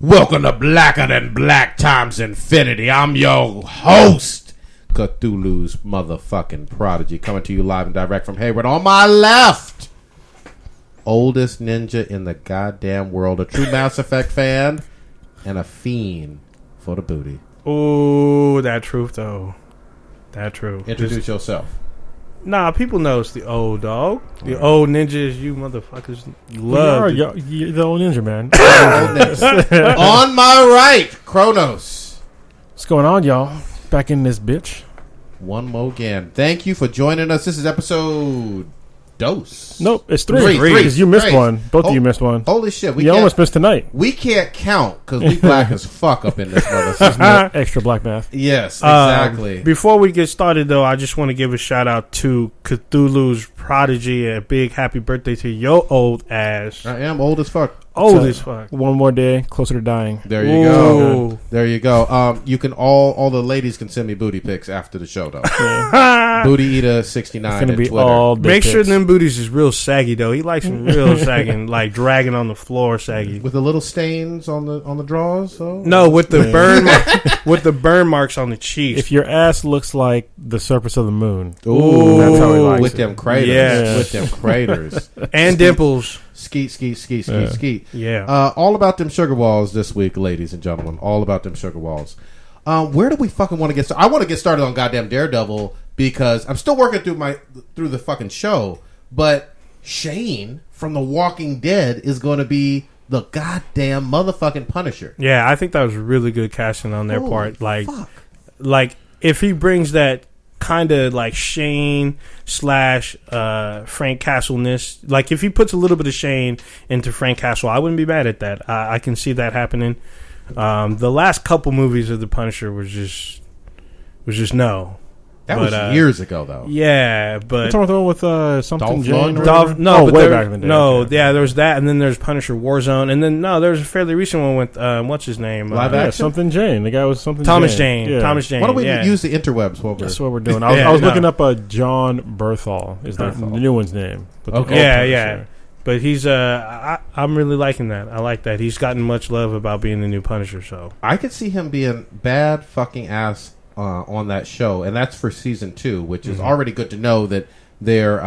Welcome to Blacker Than Black Times Infinity. I'm your host, Cthulhus motherfucking Prodigy, coming to you live and direct from Hayward. On my left, oldest ninja in the goddamn world, a true Mass Effect fan, and a fiend for the booty. Ooh, that truth though. That true. Introduce yourself. Nah, people know it's the old dog. The old ninjas, you motherfuckers love. You're the old ninja, man. On my right, Kronos. What's going on, y'all? Back in this bitch. One more again. Thank you for joining us. This is episode dose. Nope, it's three. Because you missed one. Both of you missed one. Holy shit. You almost missed tonight. We can't count because we black as fuck up in this motherfucker. Extra black math. Yes, exactly. Before we get started, though, I just want to give a shout out to Cthulhus Prodigy. A big happy birthday to your old ass. I am old as fuck. Old as fuck. One more day, closer to dying. There you go. There you go. You can all the ladies can send me booty pics after the show though. Booty Eater 69 it's gonna be Twitter. All Make sure pics. them booties is real saggy though. He likes them real sagging, like dragging on the floor saggy. With the little stains on the drawers. So no, with the with the burn marks on the cheeks. If your ass looks like the surface of the moon, ooh, that's how he likes with it. them craters. Yes. With them craters and dimples. Skeet. Yeah. All about them sugar walls this week, ladies and gentlemen. All about them sugar walls. Where do we fucking want to get started? I want to get started on goddamn Daredevil because I'm still working through the fucking show. But Shane from The Walking Dead is going to be the goddamn motherfucking Punisher. Yeah, I think that was really good casting on their Holy part. fuck. Like if he brings that kind of like Shane / Frank Castle-ness, like if he puts a little bit of Shane into Frank Castle, I wouldn't be mad at that. I can see that happening. The last couple movies of the Punisher was just no. That was years ago, though. Yeah, but you're talking about with something Dolph Jane. way back in the day. No, yeah, there was that, and then there's Punisher Warzone, and then there was a fairly recent one with what's his name? Live action? Something Jane. The guy was something Thomas Jane. Jane. Yeah. Thomas Jane. Why don't we yeah. use the interwebs? That's what we're doing. I was looking up John Berthal. Is the new one's name? But Okay. Yeah. But he's I'm really liking that. I like that. He's gotten much love about being the new Punisher. So I could see him being bad fucking ass on that show, and that's for season 2, which is already good to know that they're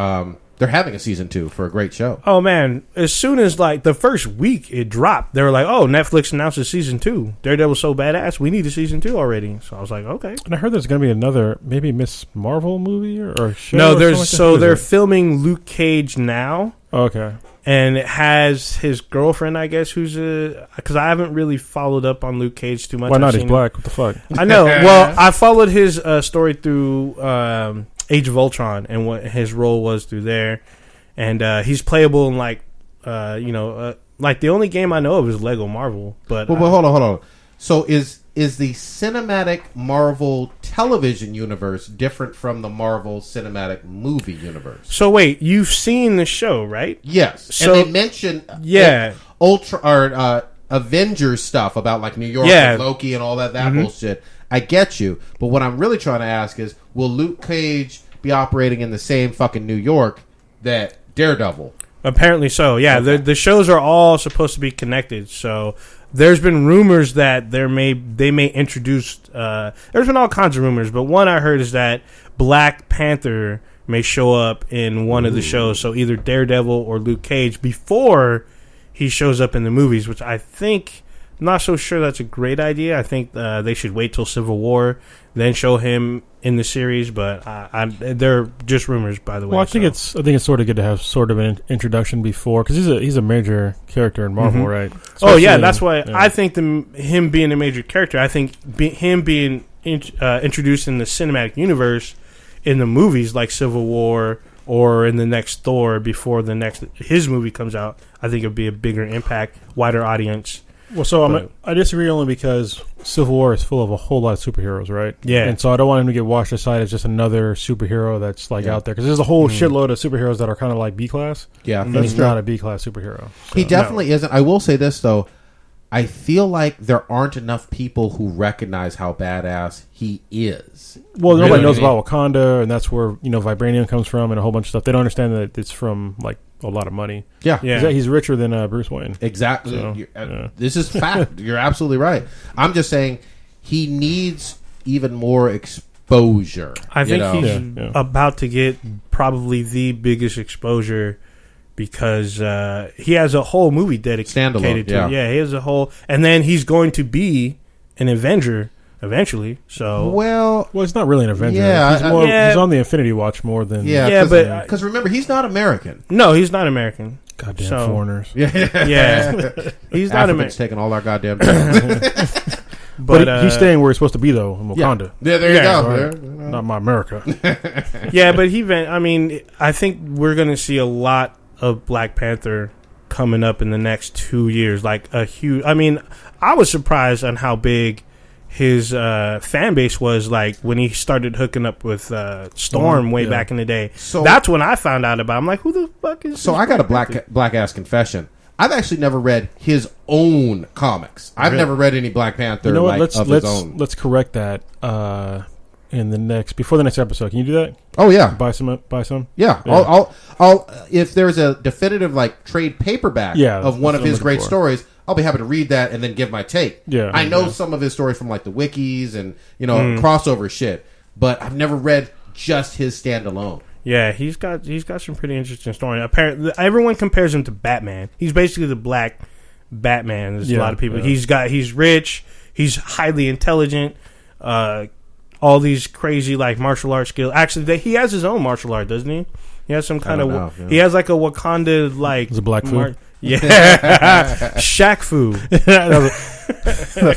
having a season 2 for a great show. Oh man! As soon as like the first week it dropped, they were like, "Oh, Netflix announces season 2. Daredevil's so badass, we need a season 2 already." So I was like, "Okay." And I heard there's going to be another maybe Miss Marvel movie or show. No, or they're filming Luke Cage now. Okay. And it has his girlfriend, I guess, who's because I haven't really followed up on Luke Cage too much. Why not? He's black. What the fuck? I know. Well, I followed his story through Age of Ultron and what his role was through there, and he's playable in like the only game I know of is Lego Marvel. But hold on. So is the cinematic Marvel television universe different from the Marvel cinematic movie universe? So wait, you've seen the show, right? Yes. So, and they mentioned Ultra or Avengers stuff about like New York and Loki and all that bullshit. I get you, but what I'm really trying to ask is, will Luke Cage be operating in the same fucking New York that Daredevil? Apparently so. Yeah, okay. The shows are all supposed to be connected. So there's been rumors that they may introduce. There's been all kinds of rumors, but one I heard is that Black Panther may show up in one of the shows. So either Daredevil or Luke Cage before he shows up in the movies, which I think. I'm not so sure that's a great idea. I think they should wait till Civil War, then show him in the series. But they're just rumors, by the way. Well, I think it's sort of good to have sort of an introduction before, because he's a major character in Marvel, right? Especially that's why I think him being a major character. I think him being introduced in the cinematic universe in the movies like Civil War or in the next Thor before his movie comes out. I think it'd be a bigger impact, wider audience. Well, so I disagree only because Civil War is full of a whole lot of superheroes, right? Yeah. And so I don't want him to get washed aside as just another superhero that's out there. Because there's a whole shitload of superheroes that are kind of like B-class. Yeah, and he's not a B-class superhero. So. He definitely isn't. I will say this, though. I feel like there aren't enough people who recognize how badass he is. Well, nobody knows about Wakanda, and that's where Vibranium comes from and a whole bunch of stuff. They don't understand that it's from like a lot of money. Yeah. He's richer than Bruce Wayne. Exactly. So, This is fact. You're absolutely right. I'm just saying he needs even more exposure. I think he's about to get probably the biggest exposure because he has a whole movie dedicated to it. Yeah, he has a whole... And then he's going to be an Avenger eventually. So well, it's not really an Avenger. Yeah, he's on the Infinity Watch more than... Yeah, because remember, he's not American. No, he's not American. Goddamn foreigners. Yeah. He's not American. Taking all our goddamn jobs. But he's staying where he's supposed to be, though, in Wakanda. Yeah, there you go. Right. Not my America. Yeah, but I think we're going to see a lot of Black Panther coming up in the next 2 years. Like a huge... I was surprised on how big his fan base was, like when he started hooking up with Storm way back in the day. So that's when I found out about him. I'm like, who the fuck is... So I got a black ass confession. I've actually never read his own comics. I've never read any Black Panther his own. Let's correct that before the next episode. Can you do that? Oh yeah, buy some. Yeah. I'll if there's a definitive trade paperback of one of his great stories, I'll be happy to read that and then give my take. Yeah, I know some of his stories from the wikis and crossover shit, but I've never read just his standalone. Yeah, he's got some pretty interesting story. Apparently, everyone compares him to Batman. He's basically the Black Batman. There's a lot of people. Yeah. He's rich. He's highly intelligent. All these crazy martial arts skills. Actually, he has his own martial art, doesn't he? He has some kind of. He has a Wakanda Is it Black Fu? Yeah, Shaq Fu.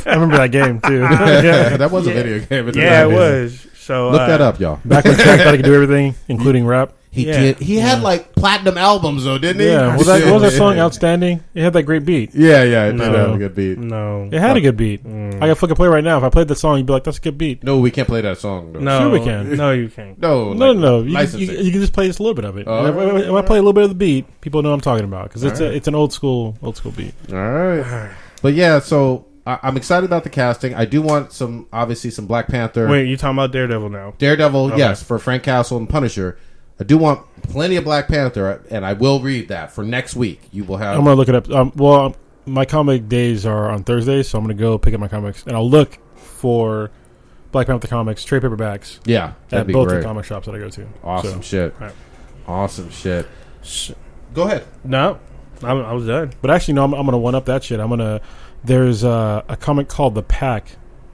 I remember that game too. That was a video game. It was. So look that up, y'all. Back when Shaq thought he could do everything, including rap. He did. He had platinum albums though, didn't he? Yeah. What was that song? Outstanding. It had that great beat. Yeah. It did have a good beat. No, it had a good beat. I got fucking play right now. If I played the song, you'd be like, "That's a good beat." No, we can't play that song. Though. No, sure we can. No, you can't. No. You can just play just a little bit of it. If I play a little bit of the beat, people know what I'm talking about because it's an old school beat. All right. But yeah, so. I'm excited about the casting. I do want some Black Panther. Wait, you talking about Daredevil now? Daredevil, okay. Yes, for Frank Castle and Punisher. I do want plenty of Black Panther, and I will read that for next week. You will have... I'm going to look it up. My comic days are on Thursdays, so I'm going to go pick up my comics, and I'll look for Black Panther comics, trade paperbacks. Yeah, at both the comic shops that I go to. Awesome shit. Right. Awesome shit. Go ahead. No, I was done. But actually, no, I'm going to one-up that shit. There's a comic called The Pack.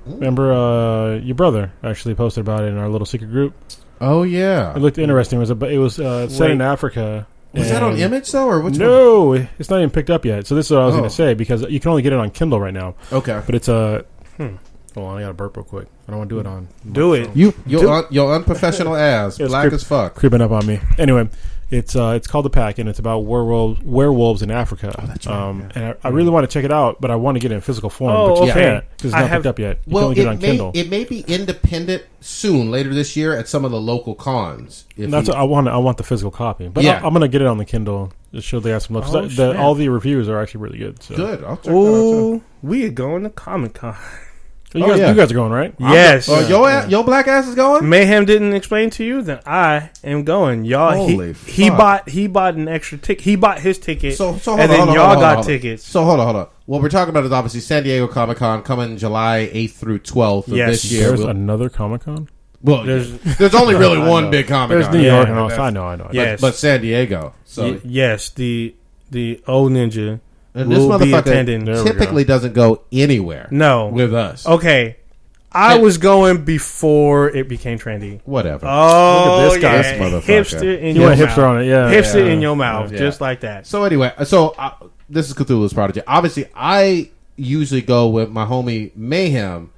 Ooh. Remember, your brother actually posted about it in our little secret group. Oh yeah, it looked interesting. It was set in Africa. Was that on Image though, or which no? One? It's not even picked up yet. So this is what I was going to say because you can only get it on Kindle right now. Okay, but it's a. Hold on, I got to burp real quick. I don't want to do it on. Do it. Your unprofessional ass, black as fuck, creeping up on me. Anyway. It's called The Pack, and it's about werewolves in Africa. Oh, that's right. And I really want to check it out, but I want to get it in physical form. But you can't because it's not picked up yet. You can only get it on Kindle. It may be independent soon, later this year, at some of the local cons. I want the physical copy, but I'm going to get it on the Kindle. Just show they have some love. All the reviews are actually really good. So. Good. I'll check that out too. We are going to Comic-Con. You guys are going, right? Yes. Your black ass is going? Mayhem didn't explain to you, then I am going. Y'all, Holy he bought an extra ticket. He bought his ticket, so and then y'all got tickets. So hold on. What we're talking about is obviously San Diego Comic-Con coming July 8th through 12th of this year. There's another Comic-Con? Well, there's only really one big Comic-Con. There's New York and all. I know. Yes. But San Diego. So yes, the old ninja and this motherfucker typically doesn't go anywhere. No, with us. Okay. I was going before it became trendy. Whatever. Oh, look at this motherfucker. Hipster in your mouth. Hipster on it, yeah. Hipster in your mouth, just like that. So anyway, this is Cthulhus Prodigy. Obviously, I usually go with my homie Mayhem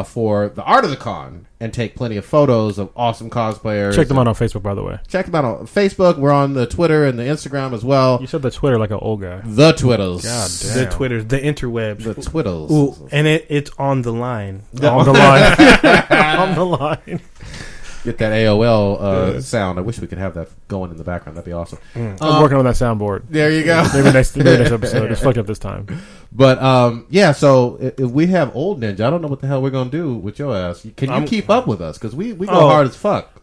for the art of the con and take plenty of photos of awesome cosplayers. Check them out on Facebook, by the way. Check them out on Facebook. We're on the Twitter and the Instagram as well. You said the Twitter like an old guy. The Twitters. God damn. The Twitters. The interwebs. The Twitters. Ooh, and it's on the line. On the line. On the line. Get that AOL sound. I wish we could have that going in the background. That'd be awesome. I'm working on that soundboard. There you go. Maybe next episode. It's fucked up this time. But so if we have old ninja, I don't know what the hell we're gonna do with your ass. Can you keep up with us? Because we go hard as fuck.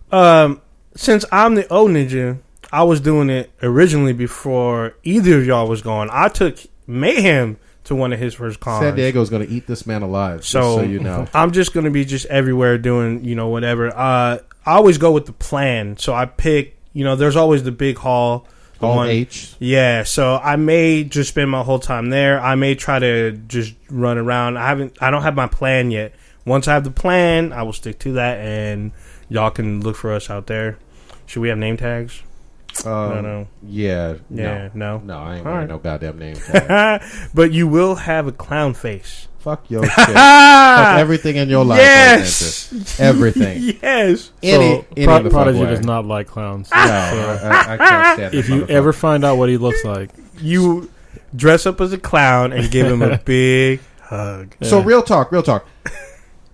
Since I'm the old ninja, I was doing it originally before either of y'all was going. I took Mayhem to one of his first cons. San Diego's going to eat this man alive, so you know. I'm just going to be just everywhere doing, whatever. I always go with the plan. So I pick, there's always the big hall. Hall H. Yeah, so I may just spend my whole time there. I may try to just run around. I don't have my plan yet. Once I have the plan, I will stick to that, and y'all can look for us out there. Should we have name tags? No. Yeah. No. No, I ain't All wearing right. no goddamn name tag. But you will have a clown face. Fuck your shit. Fuck everything in your life. Yes. Everything. Yes. Any of the fuck Prodigy way. does not like clowns. No, I can't stand If that you motherfucker. ever find out what he looks like, You dress up as a clown and give him a big hug. So real talk.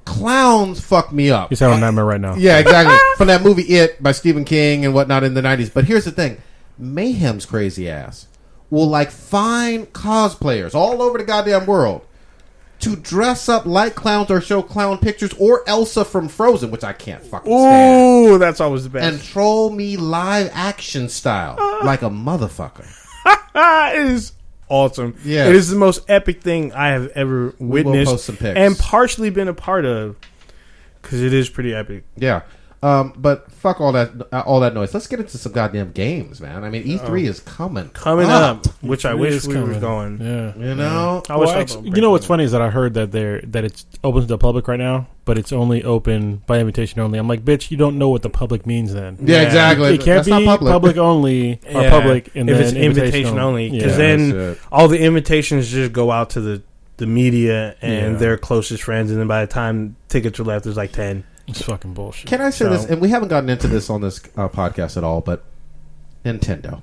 Clowns fuck me up. he's having a nightmare right now. Yeah, exactly. From that movie It by Stephen King and whatnot in the 90s. But here's the thing. Mayhem's crazy ass will find cosplayers all over the goddamn world to dress up like clowns or show clown pictures or Elsa from Frozen, which I can't fucking stand. Ooh, that's always the best. And troll me live action style like a motherfucker. It is awesome. Yes. It is the most epic thing I have ever witnessed post some pics. and partially been a part of, because it is pretty epic. Yeah. But fuck all that noise. Let's get into some goddamn games, man. I mean, E3 is coming Up, which I It wish is we were coming. going. Yeah. You know? I wish Well, I actually, what's funny is that I heard that it's open to the public right now, but it's only open by invitation only. I'm like, bitch, you don't know what the public means then. Yeah, exactly. It can't That's be not public. only or Yeah. public and if then it's invitation only, because Yeah, then that's it. all the invitations just go out to the media and Yeah. their closest friends, and then by the time tickets are left, there's like 10. It's fucking bullshit. Can I say So- this? And we haven't gotten into this on this podcast at all, but Nintendo.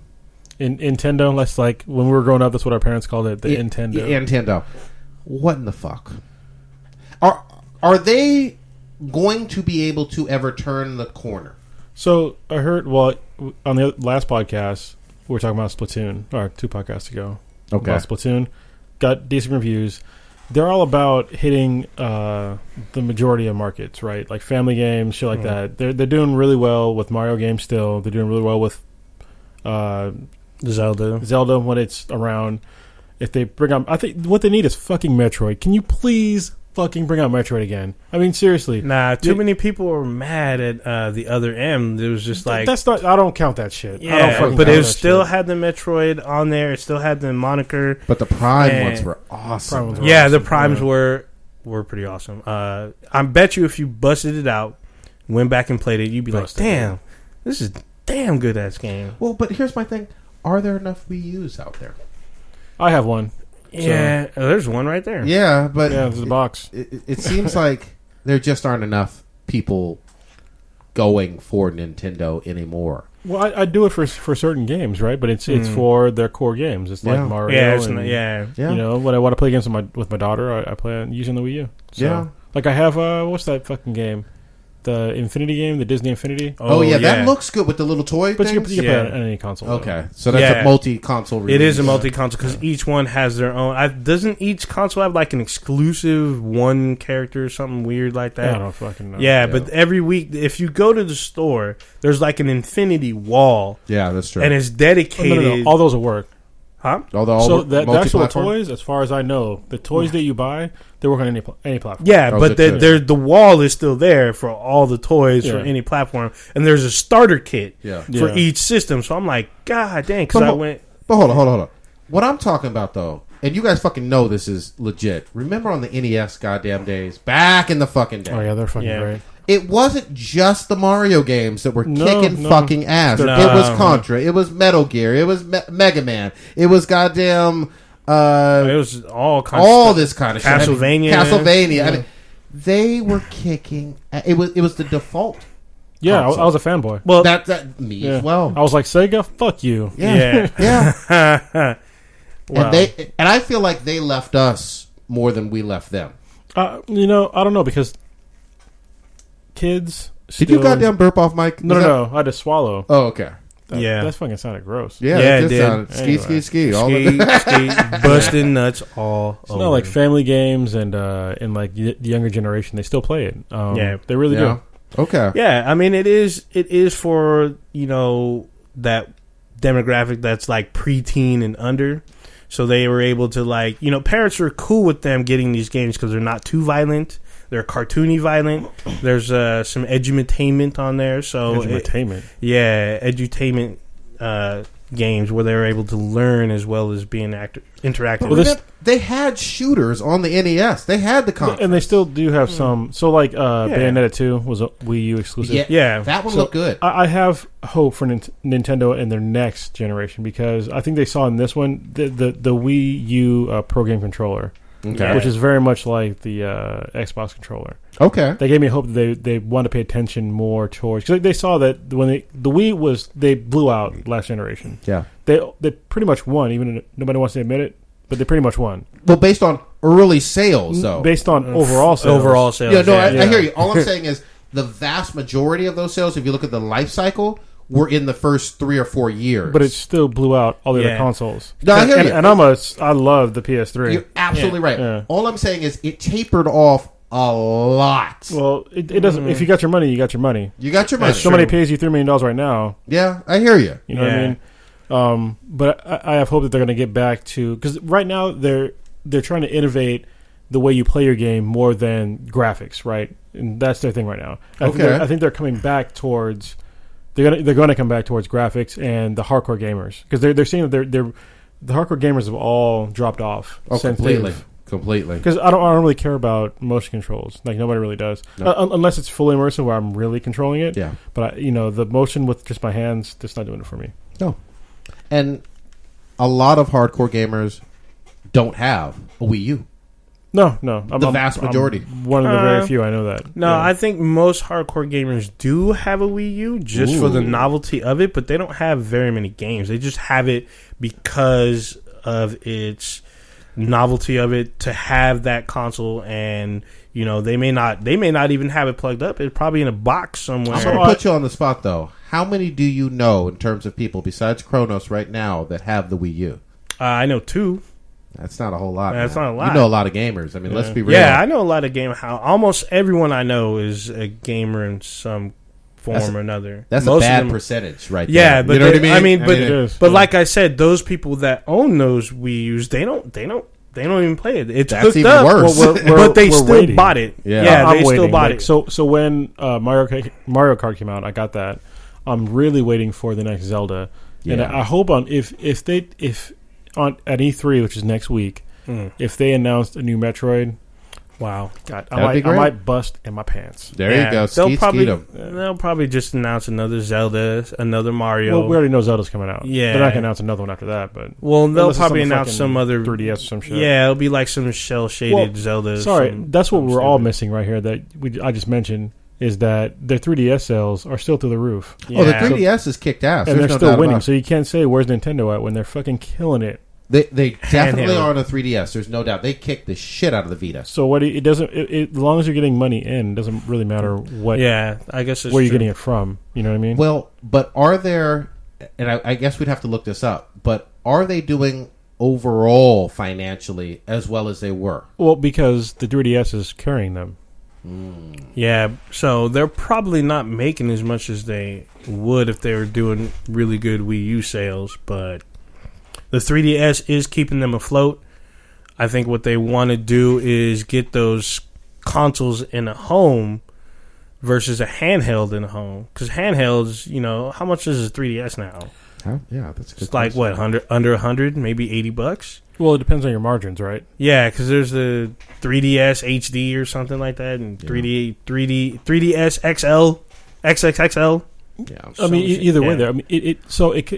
In Nintendo, that's like when we were growing up, that's what our parents called it, the Nintendo. Nintendo. What in the fuck? Are they going to be able to ever turn the corner? So I heard, on the last podcast, we were talking about Splatoon, or 2 podcasts ago. Okay. About Splatoon. Got decent reviews. They're all about hitting the majority of markets, right? Like family games, shit like that. They're doing really well with Mario games still. They're doing really well with Zelda when it's around. If they bring out, I think what they need is fucking Metroid. Can you please fucking bring out Metroid again? I mean, seriously. Nah, too many people were mad at the other M. It was just like, That's not. I don't count that shit. I don't yeah, fucking but count it that still shit. had the Metroid on there. It still had the moniker. But the Prime And- ones were awesome. Prime ones were Yeah, the awesome, primes yeah. were pretty awesome. I bet you if you busted it out, went back and played it, you'd be Busted like, damn, this is damn good ass game. Well, but here's my thing. Are there enough Wii U's out there? I have one. Yeah, there's one right there. Yeah, but Yeah, there's a box. it seems like there just aren't enough people going for Nintendo anymore. Well, I do it for certain games, right? But it's for their core games. It's like Yeah. Mario. Yeah, it's and, not, yeah. Yeah. You know, when I want to play games with my daughter, I play it using the Wii U. So, Yeah. Like I have what's that fucking game? The Infinity game, the Disney Infinity. Oh, yeah, that looks good with the little toy But you things. can play Yeah. it on any console. Okay, so that's Yeah. a multi-console release. It is a multi-console because each one has their own. Doesn't each console have like an exclusive one character or something weird like I that? don't fucking know. Yeah, but every week, if you go to the store, there's like an infinity wall, Yeah, that's true. and it's Oh, dedicated. no. All those will work. Huh? Although The actual multi-platform? toys, as far as I know, the toys that you buy, they work on any platform. Yeah, Oh, but is it the wall is still there for all the toys for Yeah. any platform, and there's a starter kit Yeah. for Yeah. each system. So I'm like, God dang, because But I ho- went. But hold on. What I'm talking about, though, and you guys fucking know this is legit. Remember on the NES goddamn days? Back in the fucking day. Oh yeah, they're fucking Yeah. great. It wasn't just the Mario games that were No, kicking no. fucking ass. No. It was Contra. It was Metal Gear. It was Mega Man. It was goddamn... It was all kinds all of stuff. this kind of shit. Castlevania. Castlevania. Yeah. I mean, they were kicking... It was the default. Yeah, console. I was a fanboy. Well, That me Yeah. as well. I was like, Sega, fuck you. Yeah. Yeah. well, And I feel like they left us more than we left them. You know, I don't know because kids. Did you goddamn burp off Mike? No. I had to swallow. Oh, okay. Yeah. That fucking sounded gross. Yeah, Yeah, it it did did. sound ski, Anyway. ski. All ski, of it. ski, busting nuts all It's over. not like family games and like the younger generation. They still play it. Yeah. They really Yeah. do. Okay. Yeah, I mean it is for that demographic that's like preteen and under. So they were able to like, you know, parents are cool with them getting these games because they're not too violent. They're cartoony violent. There's some edutainment on there. So edutainment. Edutainment games where they were able to learn as well as being interactive. Well, they had shooters on the NES. They had the consoles. And they still do have some. So, like, Bayonetta 2 was a Wii U exclusive. Yeah. That one looked good. I have hope for Nintendo in their next generation because I think they saw in this one the Wii U Pro Game Controller, which is very much like the Xbox controller. Okay. They gave me hope that they want to pay attention more towards... Because they saw that when the Wii was... They blew out last generation. Yeah. They pretty much won, even if nobody wants to admit it. But they pretty much won. Well, based on early sales, though. Based on overall sales. Overall sales. Yeah, no, I hear you. All I'm saying is the vast majority of those sales, if you look at the life cycle, were in the first 3 or 4 years. But it still blew out all the other consoles. No, I hear you. And I love the PS3. You're absolutely right. Yeah. All I'm saying is it tapered off a lot. Well, it doesn't... If you got your money, you got your money. You got your money. If somebody pays you $3 million right now... Yeah, I hear you. You know what I mean? But I have hope that they're going to get back to... Because right now, they're trying to innovate the way you play your game more than graphics, right? And that's their thing right now. I think they're coming back towards... They're going to come back towards graphics and the hardcore gamers. Because they're seeing that the hardcore gamers have all dropped off. Oh, completely. Because I don't really care about motion controls. Like, nobody really does. No. Unless it's fully immersive where I'm really controlling it. Yeah. But, the motion with just my hands, that's not doing it for me. No. And a lot of hardcore gamers don't have a Wii U. No. The vast majority. I'm one of the very few, I know that. No, I think most hardcore gamers do have a Wii U just for the novelty of it, but they don't have very many games. They just have it because of its novelty of it to have that console, and they may not even have it plugged up. It's probably in a box somewhere. I'm going to put you on the spot, though. How many do you know in terms of people besides Kronos right now that have the Wii U? I know 2. That's not a whole lot. That's not a lot. You know a lot of gamers. I mean, let's be real. Yeah, I know a lot of gamers. Almost everyone I know is a gamer in some form or another. That's Most a bad of them, percentage right yeah, there. but You know what I mean? But like I said, those people that own those Wii U's, they don't even play it. It's That's hooked even up, worse. but they still waiting. bought it. Yeah, they still bought it. So when Mario Kart came out, I got that. I'm really waiting for the next Zelda, and I hope at E3, which is next week, if they announced a new Metroid, wow, God, I might bust in my pants. There you go. They'll probably just announce another Zelda, another Mario. Well, we already know Zelda's coming out. Yeah, they're not gonna announce another one after that. But they'll probably announce some other 3DS or some shit. Yeah, it'll be like some shell shaded Zelda. Sorry, that's what we're all missing right here. That I just mentioned is that their 3DS sales are still through the roof. Yeah. Oh, the 3DS is kicked ass, and they're still winning. So you can't say where's Nintendo at when they're fucking killing it. They definitely are on a 3DS. There's no doubt. They kick the shit out of the Vita. So as long as you're getting money in, it doesn't really matter what. Yeah, I guess where you're getting it from. You know what I mean? Well, but are there? And I guess we'd have to look this up. But are they doing overall financially as well as they were? Well, because the 3DS is carrying them. Yeah, so they're probably not making as much as they would if they were doing really good Wii U sales, but the 3DS is keeping them afloat. I think what they want to do is get those consoles in a home versus a handheld in a home. Because handhelds, how much is a 3DS now? Yeah, that's a good It's like, what, under 100, maybe $80? Well, it depends on your margins, right? Yeah, because there's the 3DS HD or something like that, and 3DS XL, XXXL. Yeah, I mean, either way, there. I mean, it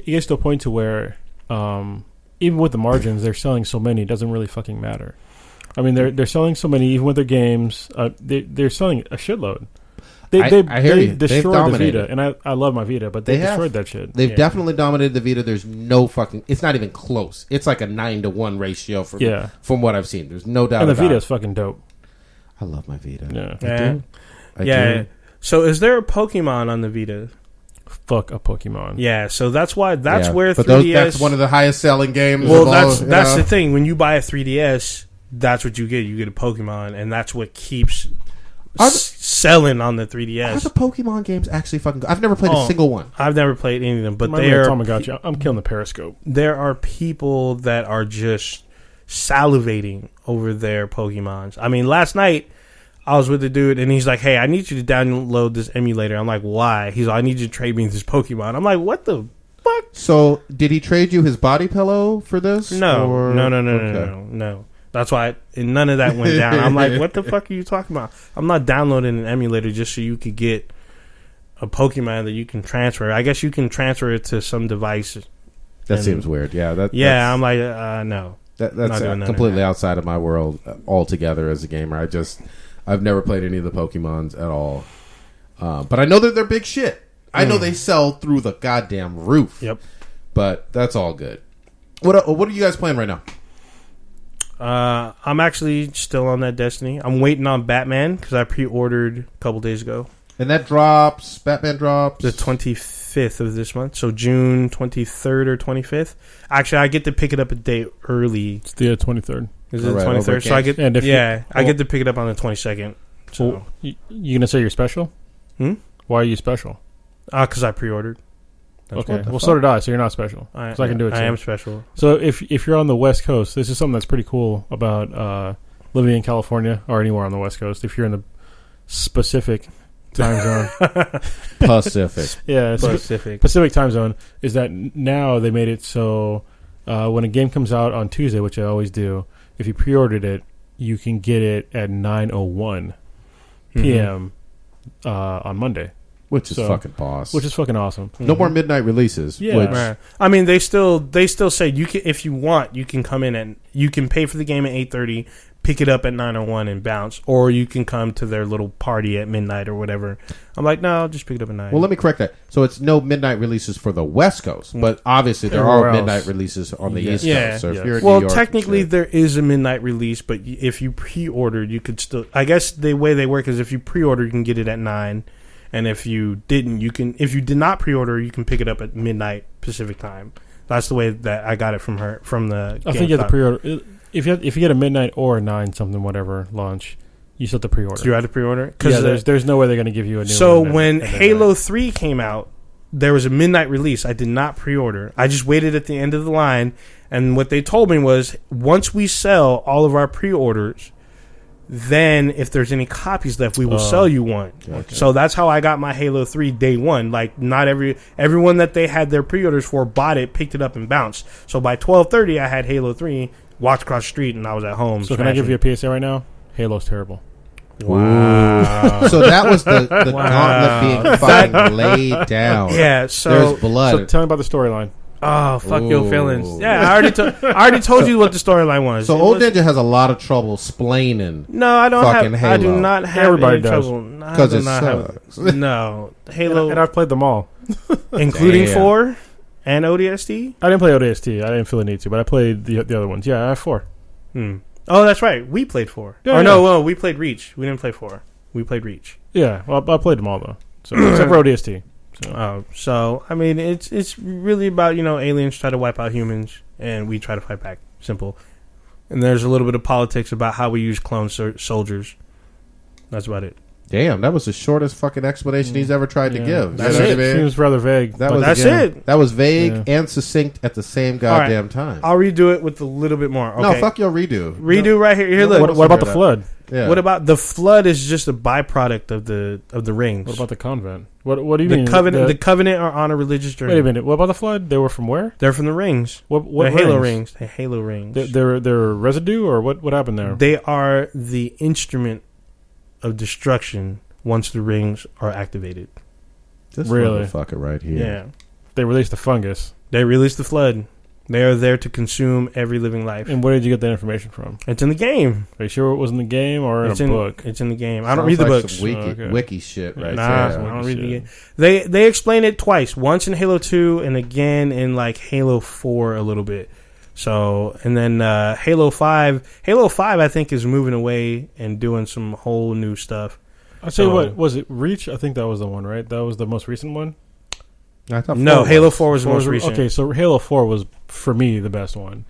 gets to a point to where, even with the margins, they're selling so many, it doesn't really fucking matter. I mean, they're selling so many, even with their games. They're selling a shitload. They destroyed the Vita, and I love my Vita, but they destroyed that shit. They've definitely dominated the Vita. There's no fucking... It's not even close. It's like a 9-to-1 ratio from what I've seen. There's no doubt about it. And the Vita is fucking dope. I love my Vita. Yeah. I do. So is there a Pokemon on the Vita? Fuck a Pokemon. Yeah, so that's where 3DS... that's one of the highest selling games. Well, that's the thing. When you buy a 3DS, that's what you get. You get a Pokemon, and that's what keeps selling on the 3DS. Are the Pokemon games actually fucking good? I've never played a single one. I've never played any of them, but Tamagotchi. I'm killing the Periscope. There are people that are just salivating over their Pokemons. I mean, last night I was with the dude and he's like, "Hey, I need you to download this emulator." I'm like, "Why?" He's like, "I need you to trade me this Pokemon." I'm like, "What the fuck?" So, did he trade you his body pillow for this? No. That's why none of that went down. I'm like, "What the fuck are you talking about?" I'm not downloading an emulator just so you could get a Pokemon that you can transfer. I guess you can transfer it to some device. That seems weird. Yeah. I'm like, no. That's completely outside of my world altogether as a gamer. I've never played any of the Pokemons at all. But I know that they're big shit. I know they sell through the goddamn roof. Yep. But that's all good. What are you guys playing right now? I'm actually still on that Destiny. I'm waiting on Batman because I pre-ordered a couple days ago. And Batman drops? The 25th of this month. So June 23rd or 25th. Actually, I get to pick it up a day early. It's the 23rd. Is it the 23rd? So I get, I get to pick it up on the 22nd. So you going to say you're special? Why are you special? Because I pre-ordered. Okay. Well, so did I. So you're not special. So I can do it too. I am special. So if you're on the West Coast, this is something that's pretty cool about living in California or anywhere on the West Coast. If you're in the specific time zone, Pacific. Yeah, Pacific time zone is that now they made it so when a game comes out on Tuesday, which I always do, if you pre-ordered it, you can get it at 9:01 p.m. On Monday. Which is fucking boss. Which is fucking awesome. No more midnight releases. Yeah. I mean, they still say you can, if you want, you can come in and you can pay for the game at 8:30, pick it up at 9:01 and bounce, or you can come to their little party at midnight or whatever. I'm like, no, I'll just pick it up at 9. Well, let me correct that. So it's no midnight releases for the West Coast, but obviously there are midnight releases on the East Coast. So if you're in New York, technically there is a midnight release, but if you pre-ordered, you could still. I guess the way they work is if you pre-order, you can get it at 9. And if you didn't, you can. If you did not pre-order, you can pick it up at midnight Pacific time. That's the way that I got it from her. From the. I think you have to pre-order. If you get a midnight or a 9 something whatever launch, you still have to pre-order. So you had to pre-order? Yeah, there's no way they're going to give you a new. So when Halo 3 came out, there was a midnight release. I did not pre-order. I just waited at the end of the line, and what they told me was once we sell all of our pre-orders, then if there's any copies left, we will sell you one. Okay. So that's how I got my Halo 3 day one. Like not everyone that they had their pre-orders for bought it, picked it up, and bounced. So by 12:30, I had Halo 3, walked across the street, and I was at home. So can I give you a PSA right now? Halo's terrible. Wow. So that was the gauntlet being fucking laid down. Yeah, so there's blood. So tell me about the storyline. Oh, fuck your feelings. Yeah, I already told you what the storyline was. So Old Ninja has a lot of trouble splaining. No, I don't fucking have. Halo. I do not have Everybody any does. trouble. Because it sucks. No, Halo, and I've played them all, including 4 and ODST. I didn't play ODST. I didn't feel the need to, but I played the other ones. Yeah, I have 4. Oh, that's right. We played 4. No, we played Reach. We didn't play 4. We played Reach. Yeah, well, I played them all though. So except for ODST. So I mean, it's really about aliens try to wipe out humans and we try to fight back. Simple. And there's a little bit of politics about how we use clone soldiers. That's about it. Damn, that was the shortest fucking explanation he's ever tried to give. That's it. I mean? Seems rather vague. That's it. That was vague and succinct at the same goddamn time. I'll redo it with a little bit more. Okay. No, fuck your redo. Redo right here. Here, look. What about the flood? Yeah. What about the flood? Is just a byproduct of the rings. What about the convent? What do you mean? The covenant are on a religious journey. Wait a minute. What about the flood? They were from where? They're from the rings. What the Halo rings? The Halo rings. They're residue or what happened there? They are the instrument of destruction once the rings are activated. This really? motherfucker right here. Yeah. They released the fungus. They released the flood. They are there to consume every living life. And where did you get that information from? It's in the game. Are you sure it was in the game or in a book? It's in the game. I don't read the books. Some wiki shit right there. Nah, I don't read the game. They explain it twice. Once in Halo 2 and again in like Halo 4 a little bit. So, and then Halo 5. Halo 5 I think is moving away and doing some whole new stuff. I'll tell you what, was it Reach? I think that was the one, right? That was the most recent one? I thought no, Halo 4 was the most recent. Okay, so Halo 4 was, for me, the best one.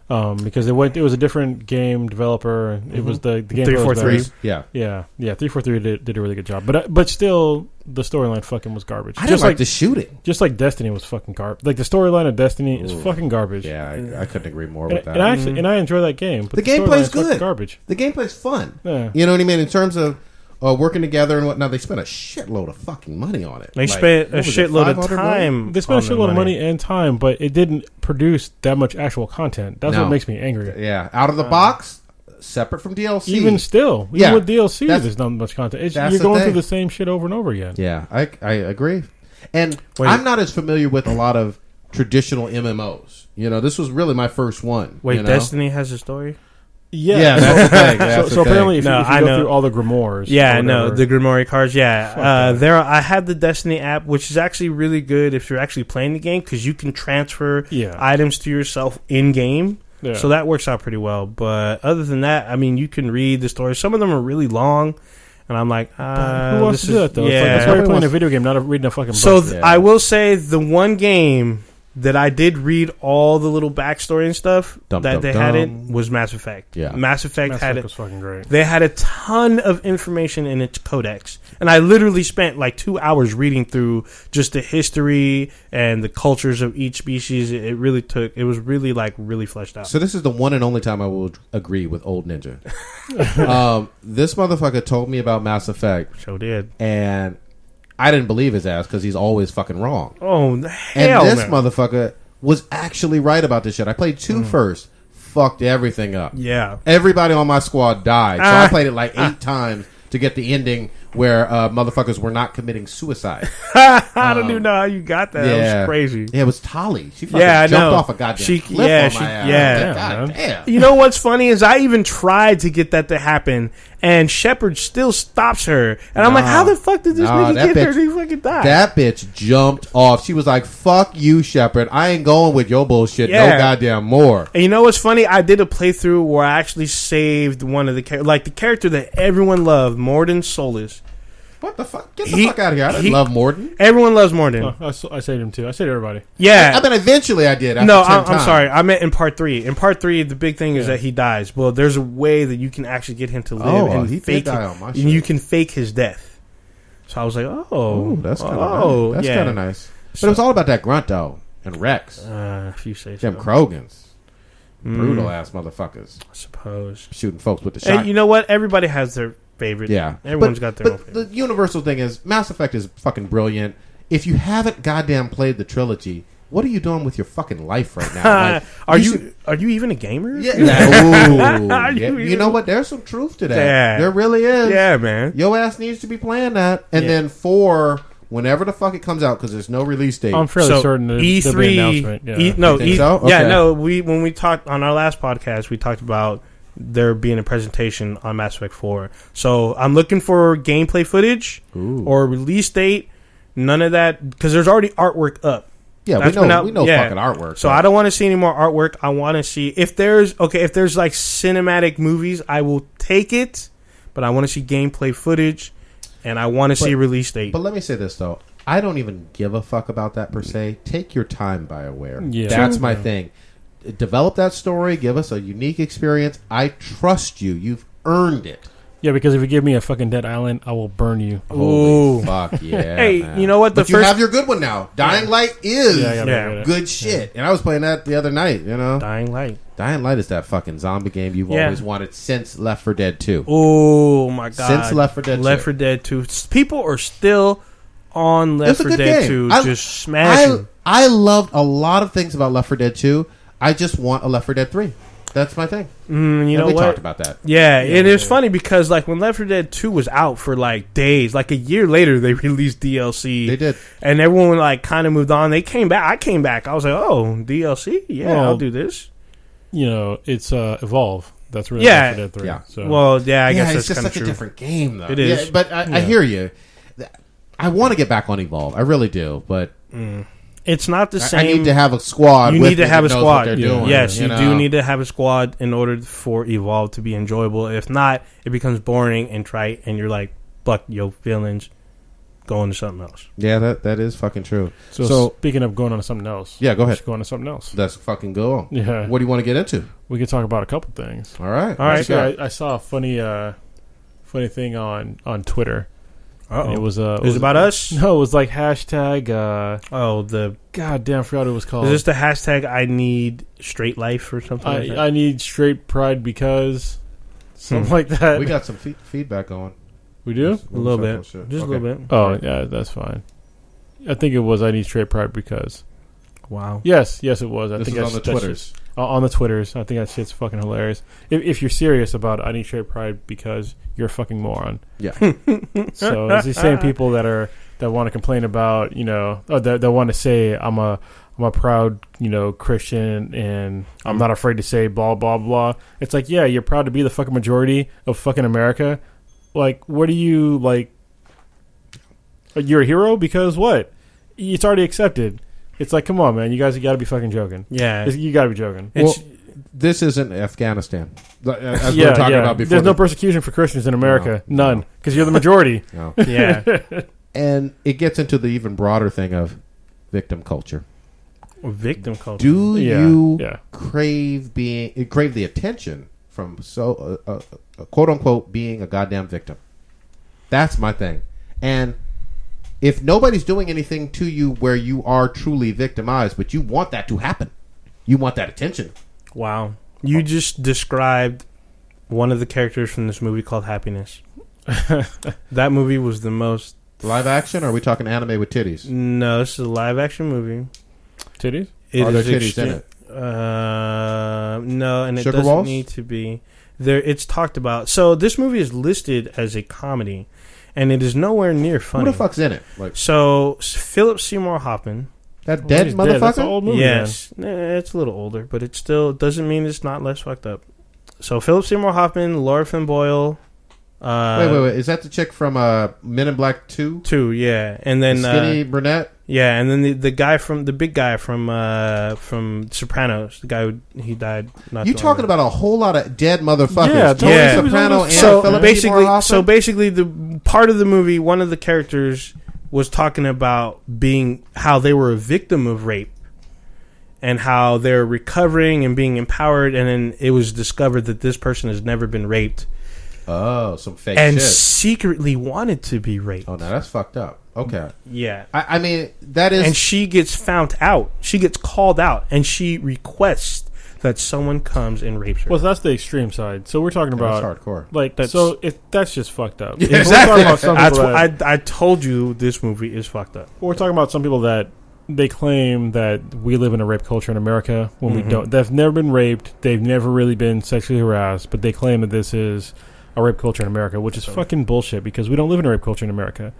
because it was a different game developer. It was the game 343. Yeah. 343 did a really good job, but still the storyline fucking was garbage. I didn't like the shooting. Just like Destiny was fucking garbage. Like the storyline of Destiny is fucking garbage. Yeah, I couldn't agree more with that. And I enjoy that game. But the gameplay's good. Garbage. The gameplay's fun. Yeah. You know what I mean? In terms of working together and whatnot, they spent a shitload of fucking money on it. They spent a shitload of time. They spent a shitload of money and time, but it didn't produce that much actual content. That's what makes me angry. Yeah, out of the box, separate from DLC. Even with DLC, there's not much content. You're going through the same shit over and over again. Yeah, I agree. And I'm not as familiar with a lot of traditional MMOs. You know, this was really my first one. Wait, Destiny has a story? Yeah, that's the thing. So apparently, if you go through all the grimoires, the grimoire cards, I had the Destiny app, which is actually really good if you're actually playing the game because you can transfer items to yourself in game. Yeah. So that works out pretty well. But other than that, I mean, you can read the story. Some of them are really long, and I'm like, who wants to do that though? Yeah, it's like you're playing a video game, not reading a fucking book. So I will say the one game that I did read all the little backstory and stuff had it was Mass Effect. Yeah. Mass Effect was fucking great. They had a ton of information in its codex. And I literally spent like 2 hours reading through just the history and the cultures of each species. It was really like really fleshed out. So this is the one and only time I will agree with Old Ninja. This motherfucker told me about Mass Effect. Sure did. And I didn't believe his ass because he's always fucking wrong. Oh, hell And this motherfucker was actually right about this shit. I played 2 first. Fucked everything up. Yeah. Everybody on my squad died. So I played it like 8 times to get the ending where motherfuckers were not committing suicide. I don't even know how you got that. That was crazy. Yeah, it was Tali. She fucking jumped off a goddamn cliff on my ass. Yeah. God damn. You know what's funny is I even tried to get that to happen, and Shepard still stops her. And I'm like, how the fuck did this nigga get there? He fucking died. That bitch jumped off. She was like, fuck you, Shepard. I ain't going with your bullshit no goddamn more. And you know what's funny? I did a playthrough where I actually saved one of the characters. Like the character that everyone loved, Morden Solis. What the fuck? Get the fuck out of here. I didn't love Morden. Everyone loves Morden. I saved him too. I saved everybody. Yeah. I mean, eventually I did. No, I'm sorry. I meant in part 3. In part 3, the big thing is that he dies. Well, there's a way that you can actually get him to live. And he fake did die on my shit. And you can fake his death. So I was like, that's kind of nice. That's kind of nice. But it was all about that grunt, though. And Rex. If you say so. Them Krogans. Brutal ass motherfuckers. I suppose. Shooting folks with the shotgun. And you know what? Everybody has their favorite. Yeah. Everyone's got their own favorite. The universal thing is Mass Effect is fucking brilliant. If you haven't goddamn played the trilogy, what are you doing with your fucking life right now? Like, are you even a gamer? Yeah. You know what? There's some truth to that. Yeah. There really is. Yeah, man. Your ass needs to be playing that. And then 4, whenever the fuck it comes out, because there's no release date. I'm fairly certain there'll be an announcement. Yeah. When we talked on our last podcast, we talked about there being a presentation on Mass Effect 4. So I'm looking for gameplay footage or release date. None of that, because there's already artwork up. Yeah, we know fucking artwork. So I don't want to see any more artwork. I want to see if there's like cinematic movies, I will take it, but I want to see gameplay footage, and I want to see a release date. But let me say this though, I don't even give a fuck about that per se. Take your time, BioWare. Yeah. That's my thing. Develop that story. Give us a unique experience. I trust you. You've earned it. Yeah, because if you give me a fucking Dead Island, I will burn you. Holy fuck, yeah. Hey, man. you know what? But you have your good one now. Dying Light is good shit. And I was playing that the other night, you know? Dying Light. Dying Light is that fucking zombie game you've always wanted since Left 4 Dead 2. Oh, my God. Since Left 4 Dead 2. Left 4 Dead 2. People are still on Left 4 Dead 2 just smashing. I loved a lot of things about Left 4 Dead 2. I just want a Left 4 Dead 3. That's my thing. You know we what? talked about that. Yeah, it is funny because like when Left 4 Dead 2 was out for like days, like a year later they released DLC. They did. And everyone like kind of moved on. They came back. I came back. I was like, oh, DLC? Yeah, I'll do this. You know, it's Evolve. That's really Left 4 Dead 3. Yeah. So. Well, yeah, I guess it's that's just such true. a different game, though. It is. Yeah, but I hear you. I want to get back on Evolve. I really do, but... It's not the same. I need to have a squad. You need to have a squad. Doing, yes, you do need to have a squad in order for Evolve to be enjoyable. If not, it becomes boring and trite, and you're like, fuck your feelings. go into something else. Yeah, that is fucking true. So speaking of going on to something else. Yeah, go ahead. Let's go on to something else. Let's fucking go on. Yeah. What do you want to get into? We could talk about a couple things. All right. I saw a funny thing on Twitter. Uh-oh. It was about us? No, it was like hashtag. The goddamn, I forgot what it was called. is this the hashtag I need straight life or something? like that? I need straight pride because something like that. We got some feedback going. We do a little bit, just a little bit. Oh yeah, that's fine. I think it was I need straight pride because. Wow. Yes, it was. This is on the Twitters. On the Twitters. I think that shit's fucking hilarious. If you're serious about I need straight pride because you're a fucking moron. Yeah. So it's the same people that want to complain about, that want to say I'm a proud, Christian and I'm not afraid to say blah blah blah. It's like, yeah, you're proud to be the fucking majority of fucking America. Like, what are you like? You're a hero because what? It's already accepted. It's like, come on, man. You guys got to be fucking joking. Yeah. You got to be joking. Well, this isn't Afghanistan. As we were talking about before. There's no persecution for Christians in America. No. None. Because you're the majority. No. Yeah. And it gets into the even broader thing of victim culture. Victim culture. Do you Yeah. crave the attention from quote unquote being a goddamn victim? That's my thing. And if nobody's doing anything to you where you are truly victimized, but you want that to happen, you want that attention. Wow. You just described one of the characters from this movie called Happiness. That movie was the most... Live action, or are we talking anime with titties? No, this is a live action movie. Titties? Are there titties in it? No, and it Sugar doesn't balls? need to be. It's talked about. So this movie is listed as a comedy, and it is nowhere near funny. Who the fuck's in it? Like, So Philip Seymour Hoffman. that dead He's motherfucker? That's an old movie, Yes, it's a little older, but it still doesn't mean it's not less fucked up. So Philip Seymour Hoffman, Laura Flynn Boyle. Wait. Is that the chick from Men in Black 2? 2, yeah, and then The skinny brunette? yeah, and then the guy from the big guy from Sopranos, the guy he died. Not You too long talking ago. about a whole lot of dead motherfuckers? Yeah, Tony yeah. Soprano and So Philip basically, Seymour Hoffman? the part of the movie, one of the characters was talking about being how they were a victim of rape, and how they're recovering and being empowered, and then it was discovered that this person has never been raped Oh, some fake and shit. secretly wanted to be raped. Oh, now that's fucked up. Okay. Yeah. I mean, that is... And she gets found out. She gets called out, and she requests that someone comes and rapes her. Well, that's the extreme side. So we're talking about that's hardcore. like That's- so. That's just fucked up. Yeah, We're exactly. talking about some That's people what that, I told you. This movie is fucked up. we're talking about some people that they claim that we live in a rape culture in America when we Mhm. don't. They've never been raped. They've never really been sexually harassed, but they claim that this is a rape culture in America, which is fucking bullshit because we don't live in a rape culture in America.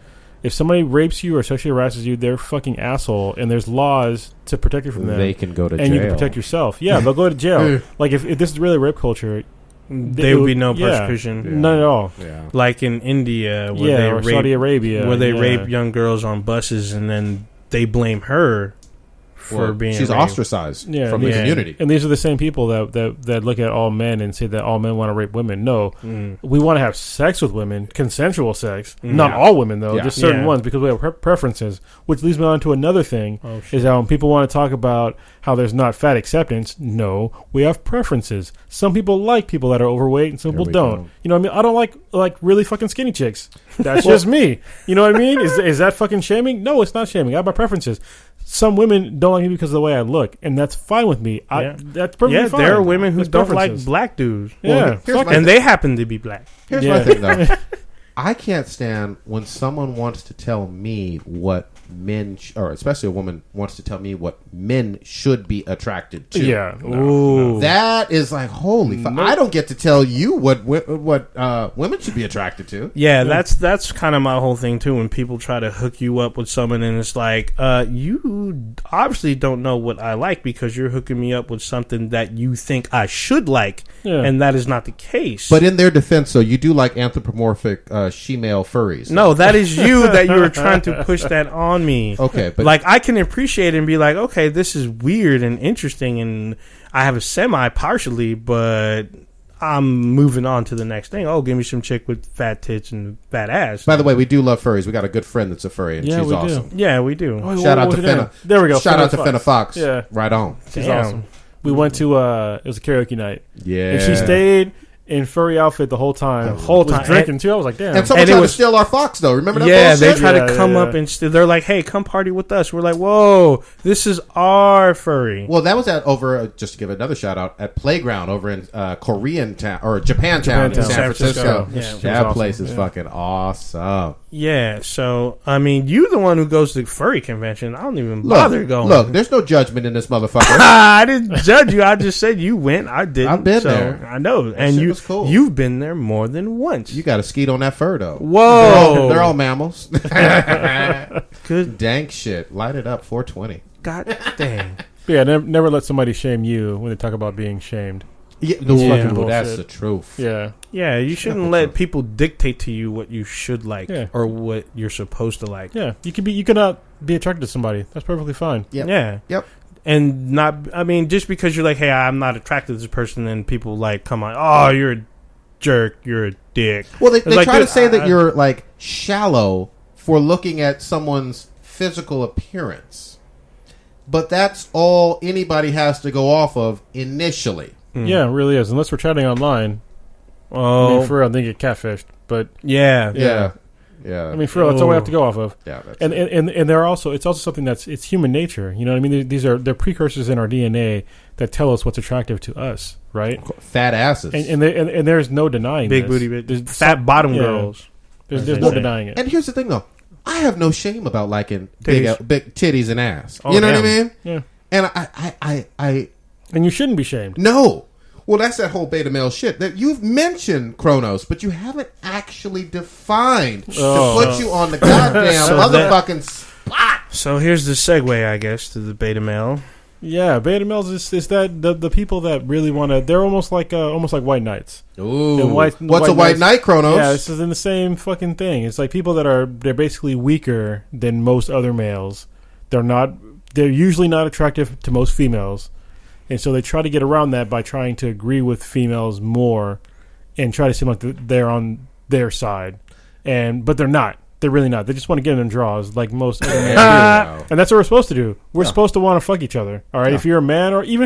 If somebody rapes you or sexually harasses you, they're a fucking asshole, and there's laws to protect you from them. They can go to jail. and you can protect yourself. Yeah, they'll go to jail. Like if this is really a rape culture, There would be no yeah. persecution. Yeah. none at all. Yeah. Like in India, where they Or rape, Saudi Arabia, where they yeah. rape young girls on buses, and then they blame her for Well, being she's raped. ostracized Yeah, from the yeah. community. And these are the same people that look at all men and say that all men want to rape women. No, Mm. we want to have sex with women, consensual sex. Mm. Not Yeah. all women, though, Yeah. just certain Yeah. ones because we have preferences. Which leads me on to another thing, Oh, is shit. that when people want to talk about how there's not fat acceptance, no, we have preferences. Some people like people that are overweight and some There people we don't. go. You know what I mean? I don't like really fucking skinny chicks. That's just me. You know what I mean? Is that fucking shaming? No, it's not shaming. I have my preferences. Some women don't like me because of the way I look, and that's fine with me. Yeah. That's perfectly Yeah, fine. there are women who That's don't like preferences. black dudes. Yeah, Well, here's fuck my it. And they happen to be black. Here's Yeah. my thing, though. I can't stand when someone wants to tell me what men, or especially a woman, wants to tell me what men should be attracted to. Yeah. Ooh. That is like, holy fuck. I don't get to tell you what women should be attracted to. Yeah, that's kind of my whole thing too. When people try to hook you up with someone, and it's like, you obviously don't know what I like because you're hooking me up with something that you think I should like, Yeah. and that is not the case. But in their defense, though, you do like anthropomorphic she-male furries. no, that is you that you were trying to push that on me. Okay, but Like I can appreciate it and be like, okay, this is weird and interesting, and I have a semi partially, but I'm moving on to the next thing. Oh, give me some chick with fat tits and fat ass. By the way, we do love furries. We got a good friend that's a furry, and she's we awesome. do. Yeah, we do. Oh, Shout out what to was her name? Finna. There we go. Shout out to Finna Finna Fox. Yeah. Right on. She's Damn. awesome. We went to it was a karaoke night. Yeah. And she stayed in furry outfit the whole time. The whole Was time. drinking too. I was like, damn. And someone And it tried to was- steal our fox, though. Remember that Yeah, they bullshit? try Yeah, to come yeah. up and they're like, "Hey, come party with us." We're like, "Whoa, this is our furry." Well, that was at just to give another shout out, at Playground over in Korean town, or Japantown in Japantown. San Francisco. Yeah. She was That awesome. place is Yeah. fucking awesome. Yeah, so I mean, you the one who goes to furry convention. I don't even bother going. Look, there's no judgment in this motherfucker. I didn't judge you. I just said you went. I didn't. I've been so there. I know, and shit you was cool. you've been there more than once. You got to skeet on that fur, though. Whoa, They're all mammals. good. Dank shit. Light it up, 420. God dang. But yeah, never let somebody shame you when they talk about being shamed. Yeah, fucking that's bullshit. the truth. Yeah. Yeah, you shouldn't let people dictate to you what you should like Yeah. or what you're supposed to like. Yeah. You cannot be attracted to somebody. That's perfectly fine. Yep. Yeah. Yep. And not, I mean, just because you're like, hey, I'm not attracted to this person, then people like come on, oh, you're a jerk, you're a dick. Well, they like, try to dude, say that I- you're, like, shallow for looking at someone's physical appearance. But that's all anybody has to go off of initially. Yeah, it really is. Unless we're chatting online. I Oh, mean, for real, they get catfished. But yeah. Yeah. Yeah. I mean, for real, that's all we have to go off of. yeah, that's And it. and there are also it's also something it's human nature. You know what I mean? They're precursors in our DNA that tell us what's attractive to us, right? Fat asses. And there's no denying Big this. booty, bit. There's Fat bottom yeah. girls. There's As no they say. denying it. And here's the thing, though. I have no shame about liking Titties. big titties and ass. Oh, You know what I damn. mean? Yeah. And I And you shouldn't be shamed. no. Well, that's that whole beta male shit that you've mentioned, Kronos, but you haven't actually defined to put you on the goddamn So that- motherfucking spot. So here's the segue, I guess, to the beta male. Yeah, beta males is that the people that really want to. They're almost like white knights. Ooh, And what's white a white knights- knight, Kronos? Yeah, this is in the same fucking thing. It's like people they're basically weaker than most other males. They're usually not attractive to most females. And so they try to get around that by trying to agree with females more and try to seem like they're on their side. But they're not. They're really not. They just want to get in draws like most other men do. And that's what we're supposed to do. We're supposed to want to fuck each other. All right. Yeah. If you're a man, or even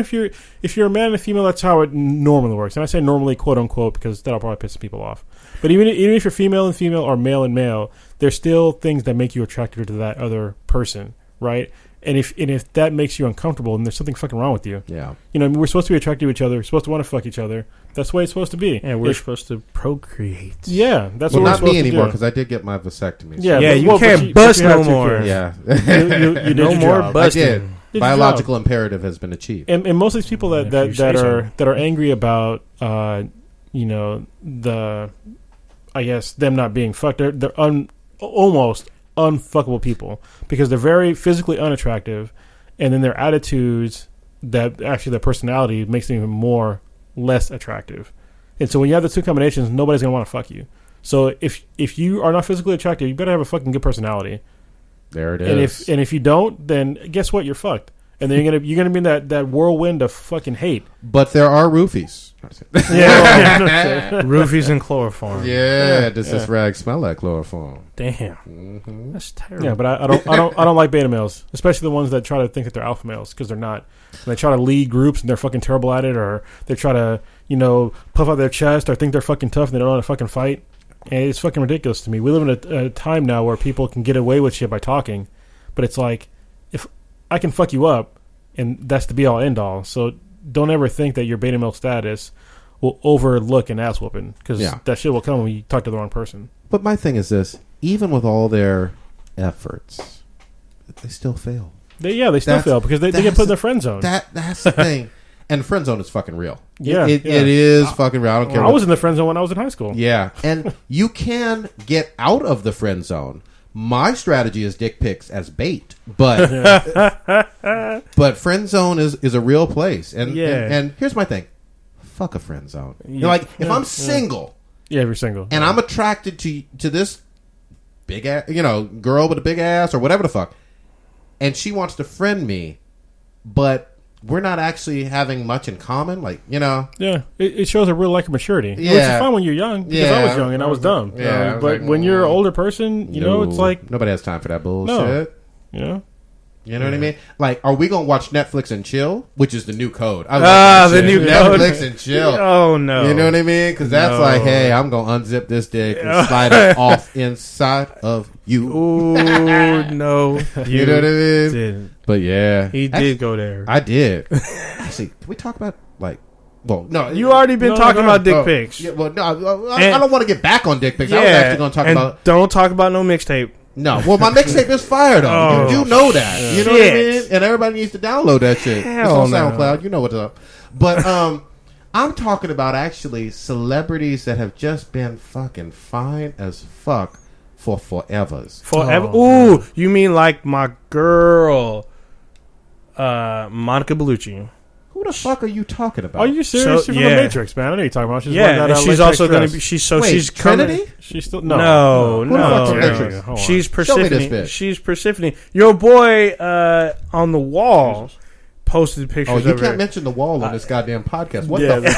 if you're a man and a female, that's how it normally works. And I say normally, quote unquote, because that'll probably piss some people off. But even if you're female and female or male and male, there's still things that make you attracted to that other person, right? And if that makes you uncomfortable, then there's something fucking wrong with you. Yeah. You know, we're supposed to be attracted to each other. We're supposed to want to fuck each other. That's the way it's supposed to be. Yeah, we're If- supposed to procreate. yeah, that's Well, what we're not supposed me to anymore do. because I did get my vasectomy. Yeah, Yeah, but- you well, but can't bust but you no have two more. kids. Yeah. You did No your more job. busting. I did. Did your Biological imperative has been achieved. And most of these people If that you say so. are angry about the I guess them not being fucked, they're almost unfuckable people because they're very physically unattractive, and then their attitudes that actually their personality makes them even more less attractive. And so when you have the two combinations, nobody's gonna want to fuck you. So if you are not physically attractive, you better have a fucking good personality. There it is. And if you don't, then guess what? You're fucked. And then you're gonna be in that whirlwind of fucking hate. But there are roofies. Yeah. Roofies and chloroform. Yeah, does this rag smell like chloroform? Damn. Mm-hmm. That's terrible. Yeah, but I don't like beta males, especially the ones that try to think that they're alpha males because they're not. And they try to lead groups and they're fucking terrible at it, or they try to puff out their chest or think they're fucking tough and they don't know how to fucking fight. And it's fucking ridiculous to me. We live in a time now where people can get away with shit by talking, but it's like if I can fuck you up, and that's the be all end all. So don't ever think that your beta male status will overlook an ass whooping because that shit will come when you talk to the wrong person. But my thing is this: even with all their efforts, they still fail. They still fail because they get put in the friend zone. That's the thing. And friend zone is fucking real. Yeah, It yeah. is fucking real. I don't care. I was in the friend zone when I was in high school. Yeah, and you can get out of the friend zone. My strategy is dick pics as bait, but but friend zone is a real place. And, and here's my thing: fuck a friend zone. Yeah. You know, like if I'm single, Yeah, if you're single, and I'm attracted to this big ass, girl with a big ass or whatever the fuck, and she wants to friend me, but we're not actually having much in common. Like, you know. Yeah, it shows a real lack of maturity. Yeah. Which is fine when you're young, because I was young and I was dumb. Yeah, but when you're an older person, you know, it's like nobody has time for that bullshit. No. You know. You know what I mean? Like, are we gonna watch Netflix and chill? Which is the new code. I love the that new shit. code. Netflix and chill. Oh no! You know what I mean? Because that's like, hey, I'm gonna unzip this dick and slide it off inside of you. Ooh, no, You know what I mean? Didn't. But yeah, He did go there. I did. Actually, can we talk about like? Well, no, You already been talking about dick pics. Yeah, well, no, I don't want to get back on dick pics. I was Yeah, actually going to talk and about. don't talk about no mixtape. No, well, my mixtape is fire though. Oh, you know that. You know what I shit. mean? And everybody needs to download that shit. Hell it's on no. SoundCloud. You know what's up. But I'm talking about actually celebrities that have just been fucking fine as fuck for forevers. Forever. Oh, Ooh, you mean like my girl, Monica Bellucci? Who the fuck are you talking about? Are you serious? So, She's yeah. from the Matrix, man. I know you're talking about. She's one Yeah, that, and she's Electric also going to Express. be. Wait, She's Trinity? coming. She's still No, Who the fuck's from no. Matrix? Hold on. She's Show me this Persephone. bitch. She's Persephone. Your boy on the wall posted pictures Oh, you of can't her. mention the wall on this goddamn podcast. What Yeah, the fuck?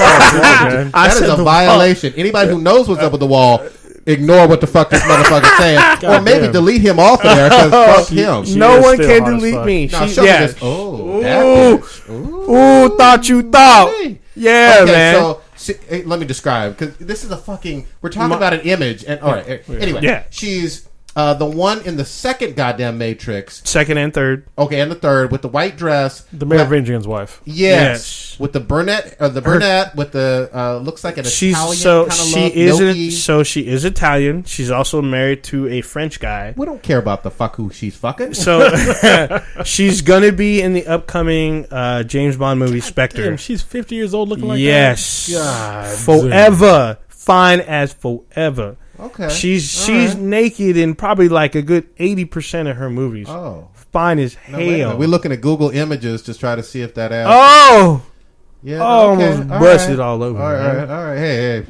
man. I That is said a the violation. Anybody who knows what's up with the wall, ignore what the fuck this motherfucker's saying. Or maybe damn. delete him off of there because fuck him. she No is one still can hot as delete fuck. me. Now, She, show me yeah. this. Oh, that Ooh. bitch. Ooh, thought you thought. Hey. Yeah, Okay, man. so hey, let me describe because this is a fucking. We're talking about an image, and all right. Anyway, Yeah. she's the one in the second goddamn Matrix. Second and third. Okay, and the third with the white dress. The Mayor of Adrian's wife. Yes, with the brunette, with the looks like an She's Italian so kind of she look, is milky. she is Italian. She's also married to a French guy. We don't care about the fuck who she's fucking. So she's gonna be in the upcoming James Bond movie Spectre. Damn, she's 50 years old looking like Yes, that. God, forever, fine as forever. Okay, She's All right. naked in probably like a good 80% of her movies. Oh, Fine as no, wait a minute. hell. We're looking at Google Images to try to see if that ass. Oh, Yeah, almost all busted right. all over. All man. right, all right. Hey,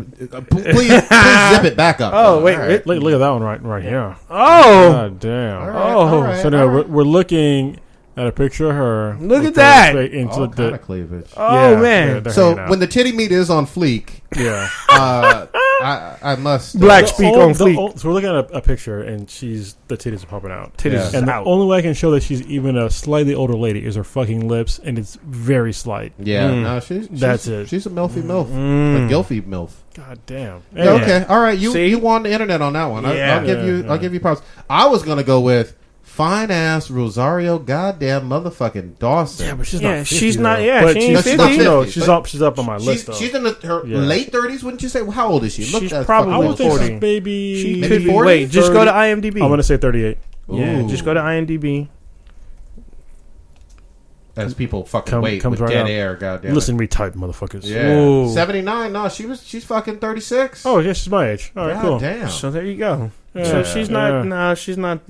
please zip it back up. Oh, wait, All right. Look at that one right here. Oh, God damn. All right, Oh. all right, So now all right. we're looking at a picture of her. Look with at that. her straight into All the kind of cleavage. oh yeah, man. they're So hanging out. when the titty meat is on fleek, yeah. I must Black The speak ol- on the fleek. ol- so we're looking at a picture, and the titties are popping out. Titties Yeah. And the out. only way I can show that she's even a slightly older lady is her fucking lips, and it's very slight. Yeah, Mm. no, she's That's it. She's a milfy milf, Mm. a gilfy milf. God damn. Yeah, Yeah. okay, all right. You See? won the internet on that one. Yeah. I'll give you. Yeah. I'll give you props. I was gonna go with fine ass Rosario, goddamn motherfucking Dawson. Yeah, but she's Yeah, not. 50, she's not- though. yeah, But she she's, ain't No, she's not 50. No, 50, she's but up on my list though. she's in her Yeah. late 30s, wouldn't you say? Well, how old is she? Look, She's that's probably I fucking would think 40. she's maybe. She Maybe could be. 40? Wait, just go to 30. IMDb. I'm gonna say 38. Yeah, Ooh. just go to IMDb. As people fucking Come- wait comes with right dead up. air, goddamn. Listen, retype, motherfuckers. Yeah. Ooh. 79. No, she's fucking 36. Oh, yeah, she's my age. All right, God cool. damn. So there you go. Yeah, So she's not. yeah. No, she's not.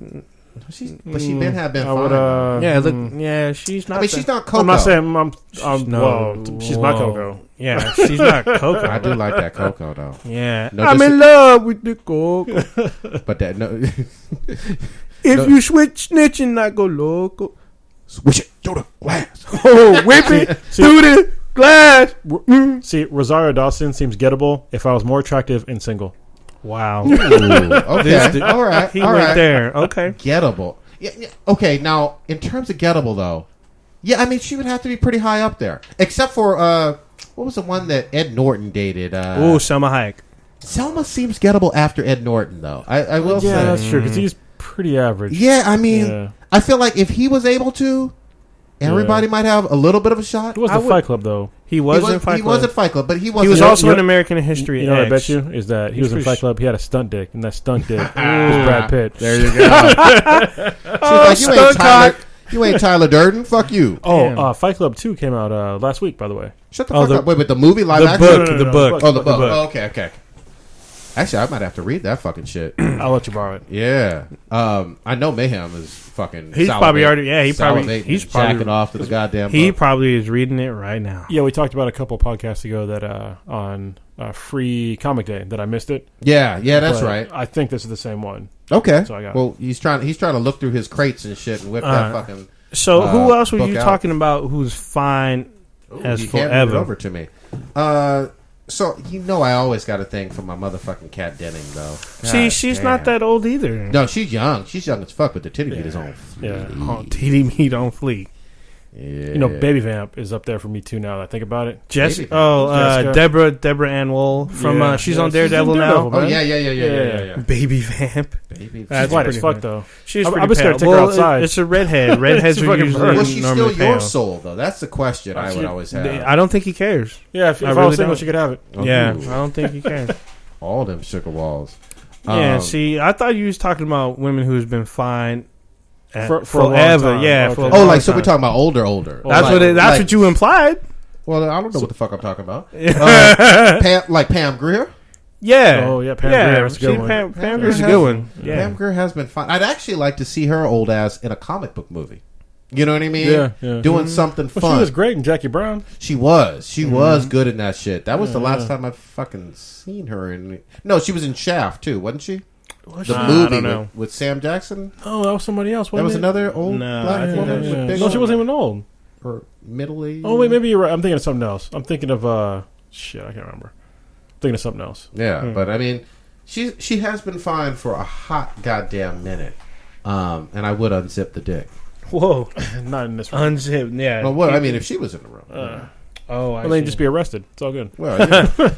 But she been I fine. would, Yeah, look. Yeah, she's not. I mean, she's not Coco. I'm not saying No. well, she's my Whoa. Coco. Yeah, she's not Coco. I do like that Coco though. Yeah, No, I'm this in is- love with the Coco. But that no. If No. you switch snitching, I go loco. Swish it through the glass. Oh, whip it through the glass. See, Rosario Dawson seems gettable if I was more attractive and single. Wow. Ooh, okay. All right. He all went right. there. Okay. Gettable. Yeah, yeah. Okay. Now, in terms of gettable, though, yeah, I mean, she would have to be pretty high up there. Except for what was the one that Ed Norton dated? Ooh, Selma Hayek. Selma seems gettable after Ed Norton, though. I will Yeah, say. that's true because he's pretty average. Yeah, I mean, Yeah. I feel like if he was able to, everybody might have a little bit of a shot. He was I the would- Fight Club though. He was in Fight He Club. was at Fight Club, but he wasn't. He was You know- also you in know- American History You know what I X. bet you is that he was in He's Fight pretty Club. He had a stunt dick, and that stunt dick was Brad Pitt. There you go. She's like, you ain't Tyler Durden. Fuck you. Damn. Oh, Fight Club 2 came out last week, by the way. Shut the Oh, fuck the- up. Wait, but the movie live The action? book. No, The no, book. Oh, the book. book. Oh, okay. Actually, I might have to read that fucking shit. I'll let you borrow it. Yeah. I know Mayhem is fucking He's probably already. Yeah, he's he's probably. jacking off to the goddamn He book. probably is reading it right now. Yeah, we talked about a couple podcasts ago that on Free Comic Day that I missed it. Yeah, that's But right. I think this is the same one. Okay. So I got Well, he's trying to look through his crates and shit and whip that fucking So who else were book you out. talking about who's fine as You handed it forever? over to me. So I always got a thing for my motherfucking Kat Denning, though. See, God she's damn. not that old either. No, she's young. She's young as fuck, but the titty meat is on. Yeah. Oh, TD meat on fleek. Yeah. You know, Baby Vamp is up there for me too. Now that I think about it. Jessica. Jessica. Oh, Deborah Ann Wool from Yeah. she's Yeah, on she's in Daredevil Daredevil, now. Oh man. yeah. Baby Vamp. Baby. That's She's white as pretty fuck good. though. She's I'm pretty just gonna pale. take her outside. It's a redhead. Redheads She's are fucking usually bird. Was she normally still your pale. soul though? That's the question I would always have. I don't think he cares. Yeah, if I really was single, don't. she could have it. Oh, Yeah, ooh. I don't think he cares. All them sugar walls. Yeah, Um, see, I thought you was talking about women who's been fine For a long forever. time. Yeah, Okay. for a Oh, long like so we're time. talking about older. That's Like- like- what you implied. Well, I don't know what the fuck I'm talking about. Pam Grier. Yeah. Oh, yeah, Pam Grier, that's a good see, one. Pam Grier's a good one. Yeah. Pam Grier has been fine. I'd actually like to see her old ass in a comic book movie. You know what I mean? Yeah, yeah. Doing something Well, fun. she was great in Jackie Brown. She was good in that shit. That was the last time I fucking seen her in. No, she was in Shaft too, wasn't she? The I movie don't know. with Sam Jackson. Oh, that was somebody else. That was Wasn't it? another old No, I black think woman that was- with big No, she wasn't even old. or middle age. Oh wait, maybe you're right. I'm thinking of something else. I'm thinking of shit. I can't remember. Thinking of something else. Yeah, but I mean, she has been fine for a hot goddamn minute. And I would unzip the dick. Whoa. Not in this one. Unzipped. Yeah. Well, what I mean, if she was in the room. Oh, I mean, just be arrested. It's all good. Well,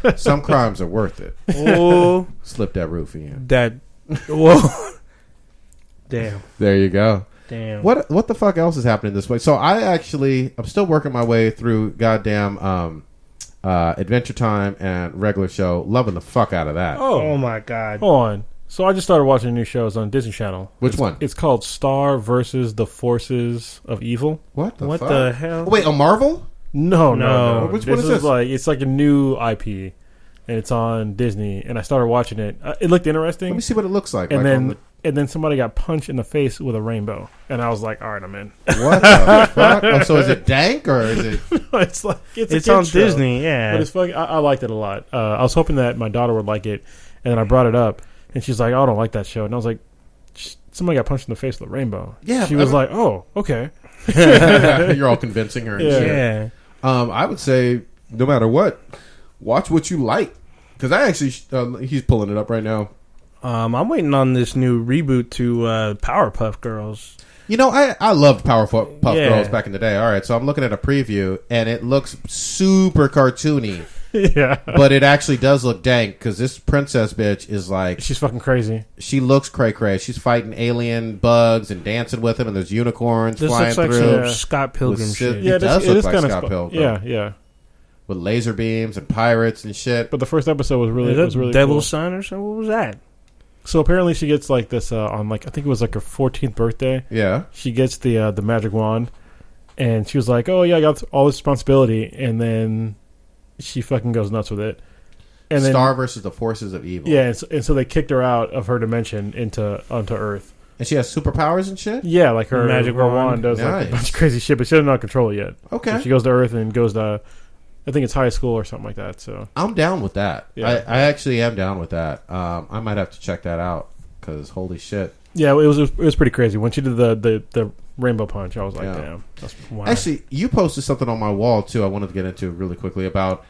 yeah, some crimes are worth it. Oh, Slip that roof in. that. Whoa. Damn. There you go. Damn. What the fuck else is happening this way? So I'm still working my way through goddamn Adventure Time and regular show. Loving the fuck out of that. Oh my God. Hold on. So I just started watching new shows on Disney Channel. Which one? It's called Star versus the Forces of Evil. What the What fuck? the hell? Oh, wait, a Marvel? No. Which This one is this? It's like a new IP, and it's on Disney. And I started watching it. It looked interesting. Let me see what it looks like. And like on then somebody got punched in the face with a rainbow, and I was like, "All right, I'm in." what the fuck? Oh, so is it dank or is it? It's like it's It's a on kid's show. Disney. Yeah. But it's fucking. I liked it a lot. I was hoping that my daughter would like it, and then I brought it up, and she's like, "Oh, I don't like that show." And I was like, "Somebody got punched in the face with a rainbow." Yeah, she was like, "Oh, okay." You're all convincing her. And Yeah. shit. Yeah. I would say no matter what, watch what you like. Because I actually, he's pulling it up right now. I'm waiting on this new reboot to Powerpuff Girls. You know, I loved Powerpuff Yeah. Girls back in the day. All right, so I'm looking at a preview, and it looks super cartoony, Yeah, but it actually does look dank because this princess bitch is like, she's fucking crazy. she looks cray-cray. She's fighting alien bugs and dancing with them, and there's unicorns This flying looks like through some Scott Pilgrim With shit. Sid- Yeah, It does it look is like kind of Scott Pilgrim. Yeah. with laser beams and pirates and shit. But the first episode was really Is that really Devil's cool. Son or something? What was that? So apparently she gets like this on like I think it was like her 14th birthday. Yeah. She gets the magic wand, and she was like, "Oh yeah, I got all this responsibility," and then she fucking goes nuts with it. And then Star versus the forces of evil. yeah, and so they kicked her out of her dimension onto Earth. And she has superpowers and shit? Yeah, like her Magic her wand. does like Nice. a bunch of crazy shit, but she doesn't know how to control it yet. Okay. So she goes to Earth and goes to, I think it's high school or something like that. So I'm down with that. Yeah. I actually am down with that. I might have to check that out because holy shit. yeah, it was pretty crazy when she did the rainbow punch. I was like, Yeah. damn, that's Wow. Actually, you posted something on my wall too. I wanted to get into really quickly about.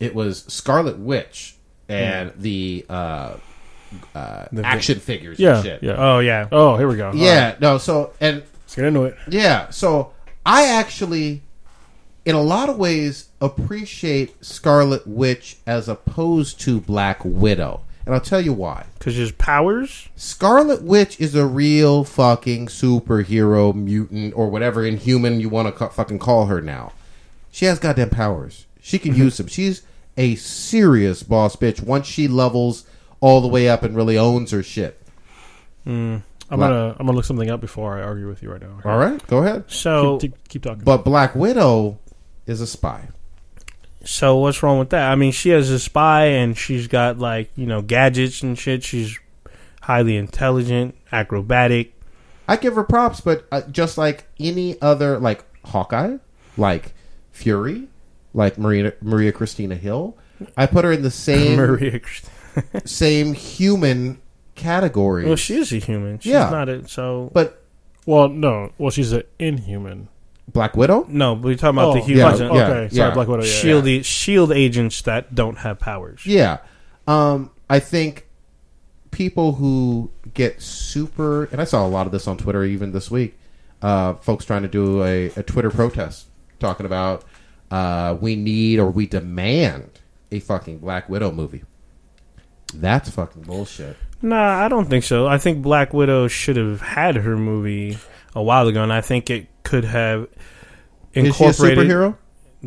It was Scarlet Witch and the action figures. yeah, and shit. yeah. Oh yeah. Oh, here we go. All Yeah. right, No. So and let's get into it. yeah. So I actually, in a lot of ways, appreciate Scarlet Witch as opposed to Black Widow, and I'll tell you why. Because there's powers. Scarlet Witch is a real fucking superhero, mutant, or whatever inhuman you want to fucking call her now. She has goddamn powers. She can use them. She's a serious boss bitch once she levels all the way up and really owns her shit. I'm gonna look something up before I argue with you right now. Okay? All right, go ahead. So Keep talking. But Black Widow is a spy. So what's wrong with that? I mean, she has a spy and she's got like, gadgets and shit. She's highly intelligent, acrobatic. I give her props, but just like any other, like Hawkeye, like Fury, like Maria Christina Hill, I put her in the same Maria. same human category. Well, she is a human. She's Yeah. not a so. But Well, no. Well, she's an Inhuman. Black Widow? No, we're talking about the yeah, humans. Okay, sorry, Black Widow. Yeah, Shield agents that don't have powers. Yeah. I think people who get super, and I saw a lot of this on Twitter even this week, folks trying to do a Twitter protest talking about we need or we demand a fucking Black Widow movie. That's fucking bullshit. Nah, I don't think so. I think Black Widow should have had her movie a while ago, and I think it could have incorporated. Is she a superhero?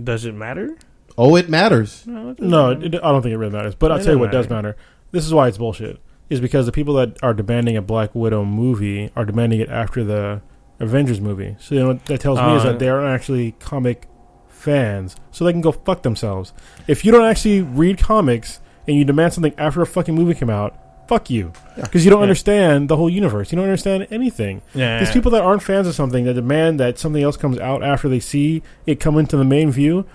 Does it matter? Oh, it matters. No, I don't think it really matters. But I'll tell you what does matter. This is why it's bullshit. Is because the people that are demanding a Black Widow movie are demanding it after the Avengers movie. So you know what that tells me is that they aren't actually comic fans, so they can go fuck themselves. If you don't actually read comics and you demand something after a fucking movie came out, fuck you. Because you don't understand the whole universe. You don't understand anything. These people that aren't fans of something, that demand that something else comes out after they see it come into the main view,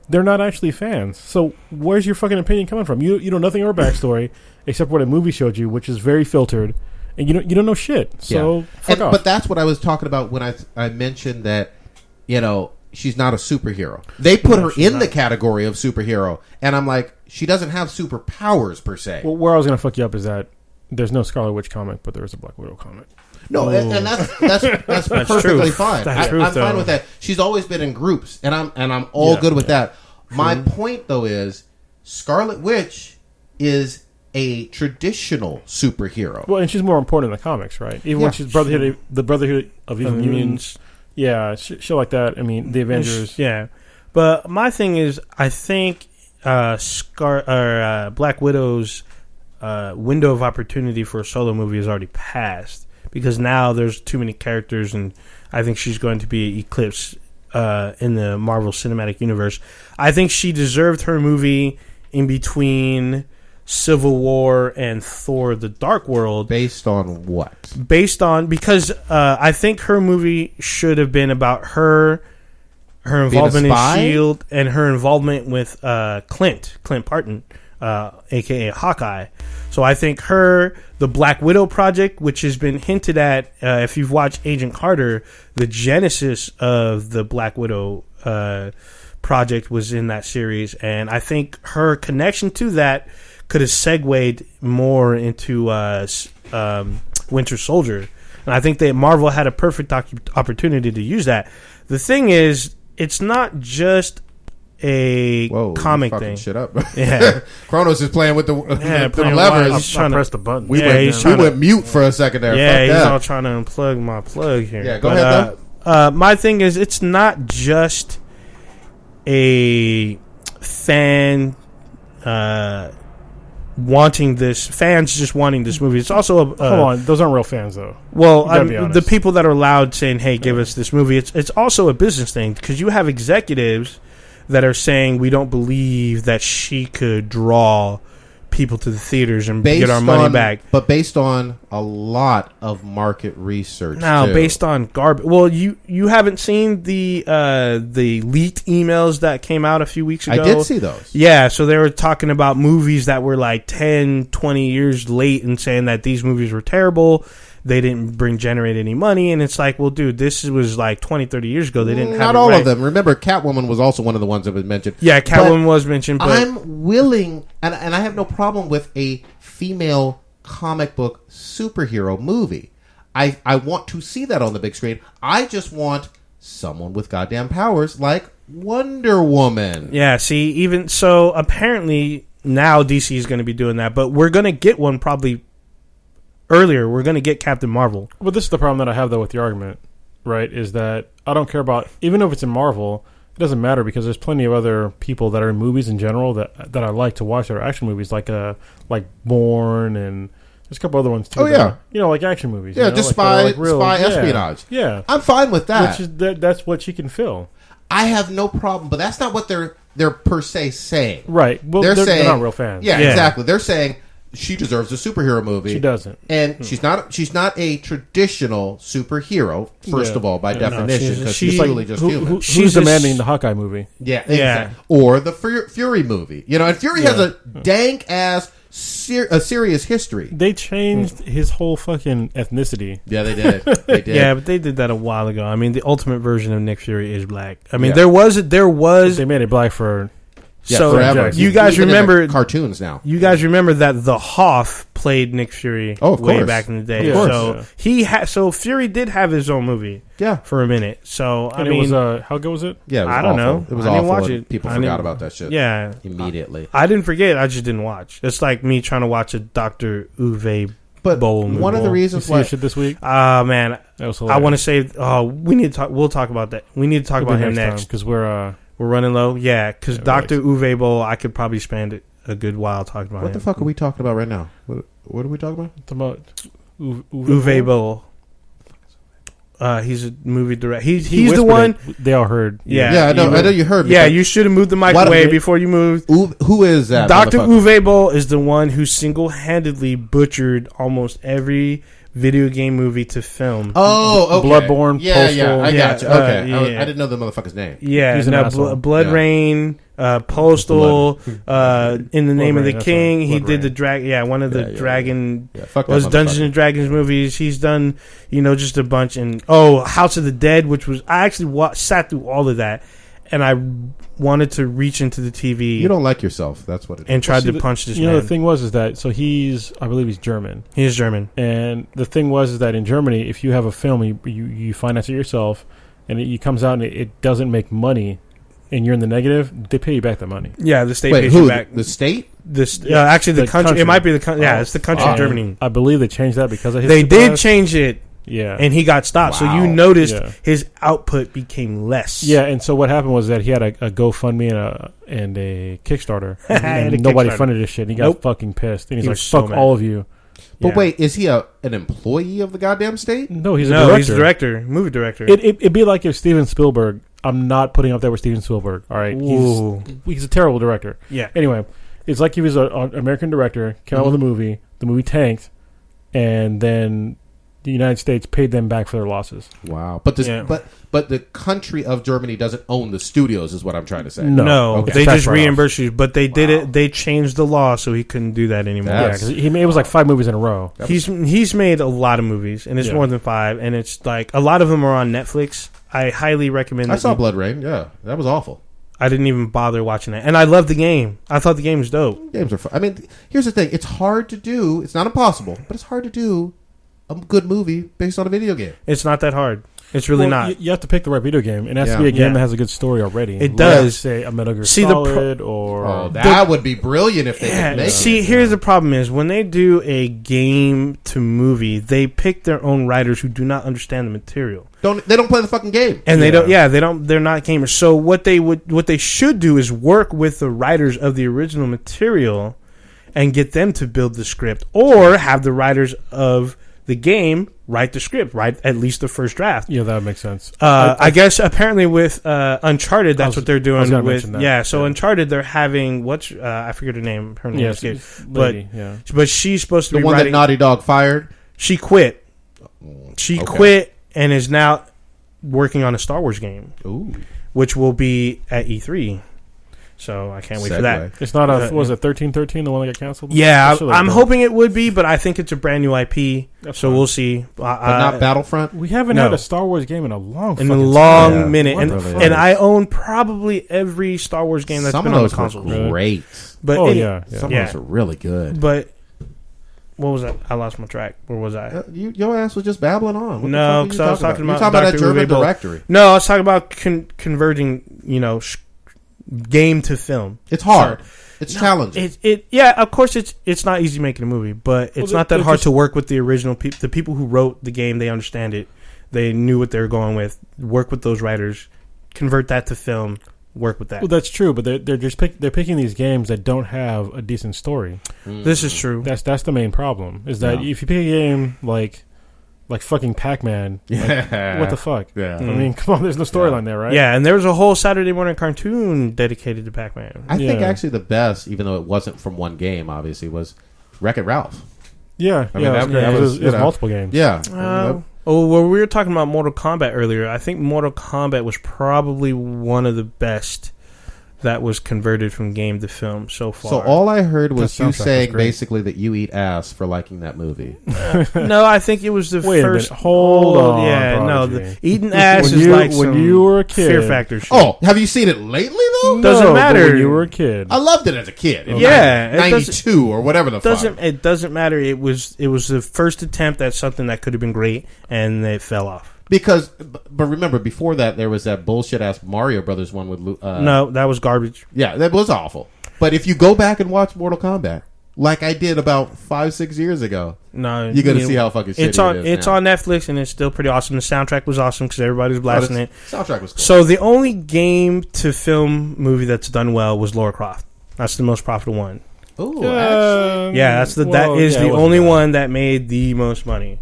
they're not actually fans. So where's your fucking opinion coming from? You know nothing of her backstory except what a movie showed you, which is very filtered, and you don't know shit. So fuck off. But that's what I was talking about when I mentioned that, you know, she's not a superhero. They put her in the category of superhero, and I'm like, she doesn't have superpowers per se. Well, where I was going to fuck you up is that there's no Scarlet Witch comic, but there is a Black Widow comic. No, and that's perfectly fine. I'm fine with that. She's always been in groups, and I'm all good with that. My point though is Scarlet Witch is a traditional superhero. Well, and she's more important in the comics, right? Even when she's the Brotherhood of Evil Mutants. Yeah, shit like that. I mean, the Avengers. Yeah, but my thing is, I think Black Widow's window of opportunity for a solo movie has already passed, because now there's too many characters, and I think she's going to be eclipsed in the Marvel Cinematic Universe. I think she deserved her movie in between Civil War and Thor: The Dark World. Based on what? Because I think her movie should have been about her involvement in S.H.I.E.L.D. and her involvement with Clint Barton, a.k.a. Hawkeye. So I think the Black Widow project, which has been hinted at, if you've watched Agent Carter, the genesis of the Black Widow project was in that series. And I think her connection to that could have segued more into Winter Soldier. And I think that Marvel had a perfect opportunity to use that. The thing is, it's not just a comic thing. Shit up. Yeah. Kronos is playing with the playing levers. He's trying to press the button. We went mute for a second there. Yeah, he's all trying to unplug my plug here. Yeah, go ahead, my thing is, it's not just a fan fans just wanting this movie. It's also hold on, those aren't real fans though. Well, the people that are loud saying, "Hey, give us this movie." It's also a business thing, because you have executives that are saying, we don't believe that she could draw people to the theaters and get our money back. But based on a lot of market research. Now, based on garbage. Well, you haven't seen the leaked emails that came out a few weeks ago? I did see those. Yeah, so they were talking about movies that were like 10, 20 years late and saying that these movies were terrible. They didn't generate any money, and it's like, well, dude, this was like 20, 30 years ago. They didn't have not all of them. Remember, Catwoman was also one of the ones that was mentioned. Yeah, Catwoman was mentioned. But I'm willing, and I have no problem with a female comic book superhero movie. I want to see that on the big screen. I just want someone with goddamn powers like Wonder Woman. Yeah, see, even so, apparently now DC is going to be doing that, but we're going to get one probably earlier. We're going to get Captain Marvel. Well, this is the problem that I have, though, with the argument, right, is that I don't care about, even if it's in Marvel, it doesn't matter, because there's plenty of other people that are in movies in general that I like to watch that are action movies, like Bourne, and there's a couple other ones, too. Oh, yeah. Like action movies. Yeah, just spy espionage. Yeah. I'm fine with that. That's what she can fill. I have no problem, but that's not what they're per se saying. Right. Well, they're not real fans. Yeah, exactly. They're saying she deserves a superhero movie. She doesn't. And she's not a traditional superhero, first of all, by definition, because she's really just human. Who's demanding the Hawkeye movie? Yeah, exactly. Or the Fury movie. And Fury has a dank-ass a serious history. They changed his whole fucking ethnicity. Yeah, they did. They did. Yeah, but they did that a while ago. I mean, the ultimate version of Nick Fury is black. I mean, Yeah. there was. They made it black for. So forever. you guys Even in the remember cartoons now? You guys remember that the Hoff played Nick Fury of way course. back in the day. Of course. So he so Fury did have his own movie. Yeah. For a minute. So And I mean, it was how good was it? Yeah, it was I don't awful. know. It was I didn't awful. watch and it. People I forgot didn't- about that shit. Yeah. Immediately. I didn't forget. I just didn't watch. It's like me trying to watch a Dr. Uwe But Bowl movie. one of the You reasons see why your shit this week? Man, That was I hilarious. want to say. Oh, we need to talk. We'll talk about that. We need to talk about him next. because we're. We're running low. Yeah, because Yeah, Dr. Uwe Bowl, I could probably spend a good while talking about What him. the fuck are we talking about right now? What are we talking about? Talking about Uwe Boll. He's a movie director. He's He the whispered one. it. They all heard. Yeah. Yeah, I know you heard me. Yeah, but you should have moved the mic What- away before you moved. Who is that? Dr. motherfucker? Uwe Boll is the one who single-handedly butchered almost every video game movie to film. Oh, okay. Bloodborne, Yeah, Postal. yeah, I got you. Okay, yeah. I didn't know the motherfucker's name. Yeah, He's an asshole. Blood Yeah. Rain, Postal, In the Name of the Rain, that's King. right. He Blood did Rain. the drag. Yeah, one of the Yeah. dragon. Yeah, fuck that Was Dungeons motherfucker. and Dragons movies. He's done, just a bunch. And House of the Dead, which was I actually sat through all of that, and I wanted to reach into the TV. You don't like yourself. That's what it is. and tried See, to punch this You man. know, the thing was that I believe he's German, He is German. and the thing was that in Germany, if you have a film, you finance it yourself, and it comes out and it doesn't make money, and you're in the negative, they pay you back the money. Yeah, the state Wait, pays who? you back. The state? Actually, the the country. country. It might be the country. Yeah, Oh, it's the country fuck. of Germany. I believe they changed that because of his. They did success. change it, Yeah, and he got stopped. So you Wow. noticed Yeah. his output became less. yeah, and so what happened was that he had a GoFundMe and a Kickstarter, and And a nobody Kickstarter. funded his shit. And he got Nope. fucking pissed, and he's He like, was so "Fuck mad. all of you." But Yeah. wait, is he an employee of the goddamn state? No, he's a No, director. he's a director, movie director. It'd be like if Steven Spielberg. I'm not putting up there with Steven Spielberg. All right, Ooh. he's a terrible director. Yeah. Anyway, it's like he was an American director, came out with a movie. The movie tanked, and then the United States paid them back for their losses. Wow. But this, Yeah. but the country of Germany doesn't own the studios, is what I'm trying to say. No. No, Okay. they Tax just write-off. reimbursed you, but they did Wow. it. They changed the law so he couldn't do that anymore. Yeah, That's- because it was like 5 movies in a row. He's made a lot of movies, and it's Yeah. more than 5, and it's like a lot of them are on Netflix. I highly recommend. I that saw you- Blood Rain. Yeah, that was awful. I didn't even bother watching that, and I love the game. I thought the game was dope. Games are fun. I mean, here's the thing: it's hard to do. It's not impossible, but it's hard to do a good movie based on a video game. It's not that hard. It's really Well, not. You have to pick the right video game. It has Yeah. to be a game Yeah. that has a good story already. It Like, does. say a Metal Gear See, the Solid or Oh, that would be brilliant if they Yeah, could make see, it. here's the problem: is when they do a game to movie, they pick their own writers who do not understand the material. They don't play the fucking game. And Yeah. they don't. They're not gamers. So what they should do is work with the writers of the original material, and get them to build the script, or have the writers of the game write the script, write at least the first draft. Yeah, that would make sense. I guess apparently with Uncharted, that's what they're I was doing gonna with. mention that. Yeah, so Yeah. Uncharted, they're having I forget her name. Her name Yeah, escaped. lady, yeah. But she's supposed to The be one writing. that Naughty Dog fired. She quit. She Okay. quit and is now working on a Star Wars game, Ooh, which will be at E3. So I can't wait for that. It's not was it 1313, the one that got canceled? Yeah, Shit like I'm that. hoping it would be, but I think it's a brand new IP. That's So fine. we'll see. but not Battlefront. We haven't No. had a Star Wars game in a long In a fucking long Yeah. minute, What and the fuck? and I own probably every Star Wars game that's Some been of on the those console. were great. But Oh, any- yeah. Some Yeah. of those are really good. But what was that? I lost my track. Where was I? Your ass was just babbling on. What No, the fuck 'cause are you I was talking You're about talking about that Dr. German Uwe Boll. directory. No, I was talking about converting, game to film. It's hard. So- It's challenging. Yeah, of course it's not easy making a movie, but it's Well, not that they're hard just- to work with the original people. The people who wrote the game, they understand it. They knew what they were going with. Work with those writers, convert that to film. Work with that. Well, that's true, but they're just they're picking these games that don't have a decent story. This is true. That's the main problem. Is that Yeah. if you pick a game like fucking Pac-Man, Yeah. what the fuck? Yeah. I mean, come on, there's no storyline there, right? Yeah, and there was a whole Saturday morning cartoon dedicated to Pac-Man. I think Yeah. actually the best, even though it wasn't from one game, obviously, was Wreck-It Ralph. yeah, I mean, yeah. that It was, was multiple games. Yeah. Well, we were talking about Mortal Kombat earlier. I think Mortal Kombat was probably one of the best that was converted from game to film so far. So all I heard was That you soundtrack was saying great. basically that you eat ass for liking that movie. No, I think it was the Wait a first. minute. Hold on, Yeah, no, Prodigy. eating ass When is you- like when some you were a kid- Fear Factor shit. Oh, have you seen it lately though? Doesn't No, but matter. when you were a kid. I loved it as a kid. In Yeah, it 92 or whatever the fuck. It doesn't matter. It was the first attempt at something that could have been great, and it fell off. Because, but remember, before that, there was that bullshit ass Mario Brothers one with. No, that was garbage. Yeah, that was awful. But if you go back and watch Mortal Kombat, like I did about 5-6 years ago, No, you're gonna see how fucking shitty it's on. it is. It's now. on Netflix, and it's still pretty awesome. The soundtrack was awesome because everybody was blasting Oh, it. the soundtrack was cool. So the only game to film movie that's done well was Lara Croft. That's the most profitable one. Ooh, actually, Yeah, that is it the wasn't only bad. one that made the most money.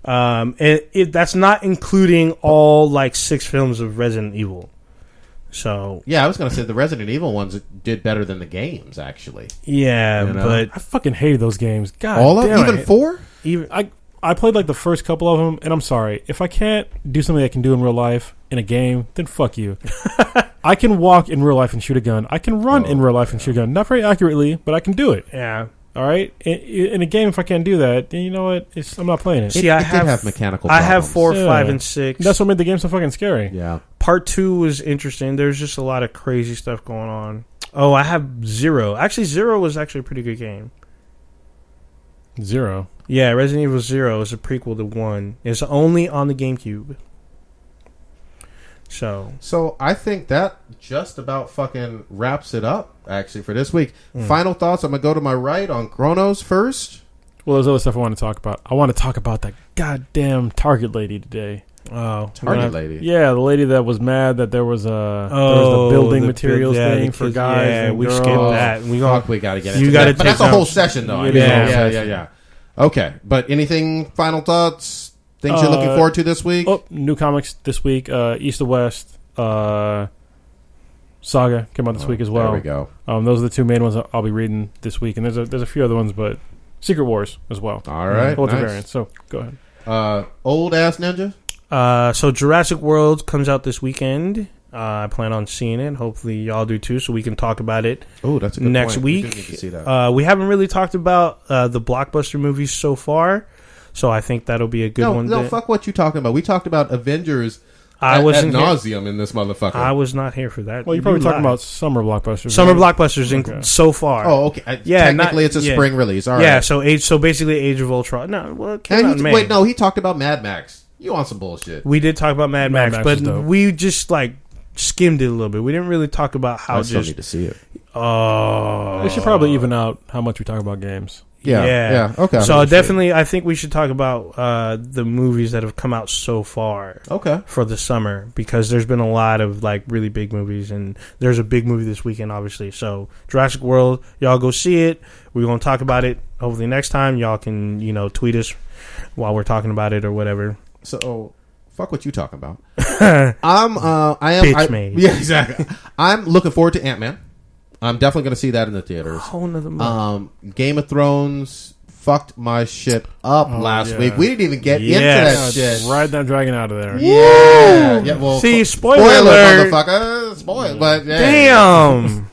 That's not including all like 6 films of Resident Evil. So yeah, I was gonna say the Resident Evil ones did better than the games actually. yeah, You know? but I fucking hated those games. God All of damn even it. 4. even I played like the first couple of them, and I'm sorry. If I can't do something I can do in real life in a game, then fuck you. I can walk in real life and shoot a gun. I can run in real life and shoot a gun. Not very accurately, but I can do it. yeah. All right? In a game, if I can't do that, then you know what? I'm not playing it. See, I did have have mechanical I have problems. 4, Yeah. 5, and 6. That's what made the game so fucking scary. Yeah. Part 2 was interesting. There's just a lot of crazy stuff going on. Oh, I have 0. Actually, 0 was actually a pretty good game. 0. Yeah, Resident Evil 0 is a prequel to 1. It's only on the GameCube. So I think that just about fucking wraps it up, actually, for this week. Final thoughts. I'm going to go to my right on Chronos first. Well, there's other stuff I want to talk about. I want to talk about that goddamn Target lady today. Target lady. Yeah, the lady that was mad that there was the building materials thing for guys. Yeah, and we girls. skipped that. We Fuck, we got to get You into gotta that. But take that's a some- whole session, though. It is a whole Yeah. session. Okay, but anything, final thoughts? Things you're looking forward to this week? Oh, new comics this week. East to West. Saga came out this week as well. There we go. Those are the 2 main ones I'll be reading this week, and there's a few other ones, but Secret Wars as well. All right, Whole nice. variants. So go ahead. Old ass ninja. So Jurassic World comes out this weekend. I plan on seeing it. Hopefully y'all do too, so we can talk about it Oh, that's a good next point. We week. do need to see that. We haven't really talked about the blockbuster movies so far, so I think that'll be a good one. No, fuck what you talking about. We talked about Avengers I ad wasn't here. nauseum in this motherfucker. I was not here for that. Well, you're probably talking lied. about summer blockbusters. summer right? blockbusters Okay. so far. Oh, okay. Yeah, Technically, it's a yeah. spring release. All right. Yeah, so basically Age of Ultron. No, well, it came out And in May. wait, no, he talked about Mad Max. You on some bullshit? We did talk about Mad Mad Max, Max but is dope. we just like skimmed it a little bit. We didn't really talk about how I still just need to see it. We should probably even out how much we talk about games. Yeah. Okay. So definitely, I think we should talk about the movies that have come out so far Okay. for the summer, because there's been a lot of like really big movies, and there's a big movie this weekend, obviously. So Jurassic World, y'all go see it. We're gonna talk about it hopefully next time. Y'all can tweet us while we're talking about it or whatever. So, fuck what you talking about. I am. Bitch made. Yeah, exactly. I'm looking forward to Ant-Man. I'm definitely going to see that in the theaters. Whole nother movie. Game of Thrones fucked my shit up last yeah. week. We didn't even get Yes. into that shit. Ride that dragon out of there. Yeah. Well, See, spoiler alert. motherfucker. Spoiler, but yeah. Damn.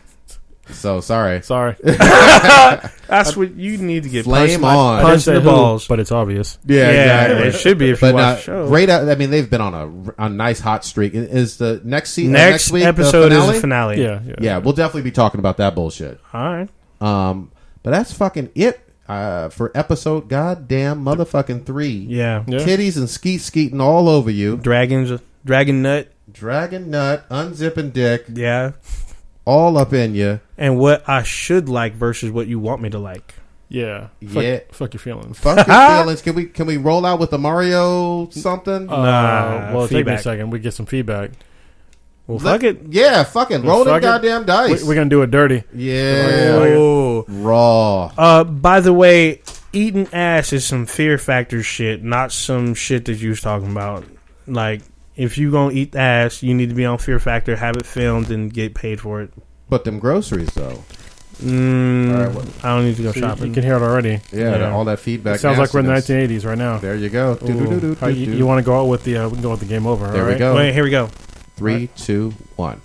So sorry. Sorry. That's what you need to get. Flame punched on. Punch in the balls. But it's obvious. Yeah, exactly. It should be if you But watch the show. great. I mean, they've been on a nice hot streak. Is the next season Next week episode the is finale? a finale. Yeah. Yeah, we'll definitely be talking about that bullshit. All right. But that's fucking it for episode goddamn motherfucking 3. Yeah. Yeah. Titties and skeeting all over you. Dragon nut. Dragon nut, unzipping dick, Yeah. all up in you. And what I should like versus what you want me to like. Yeah. Yeah. Fuck your feelings. Fuck your feelings. Can we roll out with the Mario something? Well, take me a feedback. second. We get some feedback. Well, fuck it. Yeah, fucking roll them fuck it. goddamn dice. We're gonna do it dirty. Yeah. Oh. Raw. By the way, eating ass is some Fear Factor shit, not some shit that you was talking about. Like, if you gonna eat ass, you need to be on Fear Factor, have it filmed, and get paid for it. But them groceries, though. I don't need to go So shopping. you can hear it already. Yeah, all that feedback. It sounds like we're in the nastiness. 1980s right now. There you go. You want to go out with the we can go with the game over. There all we right? go. Wait, here we go. 3, 2, 1.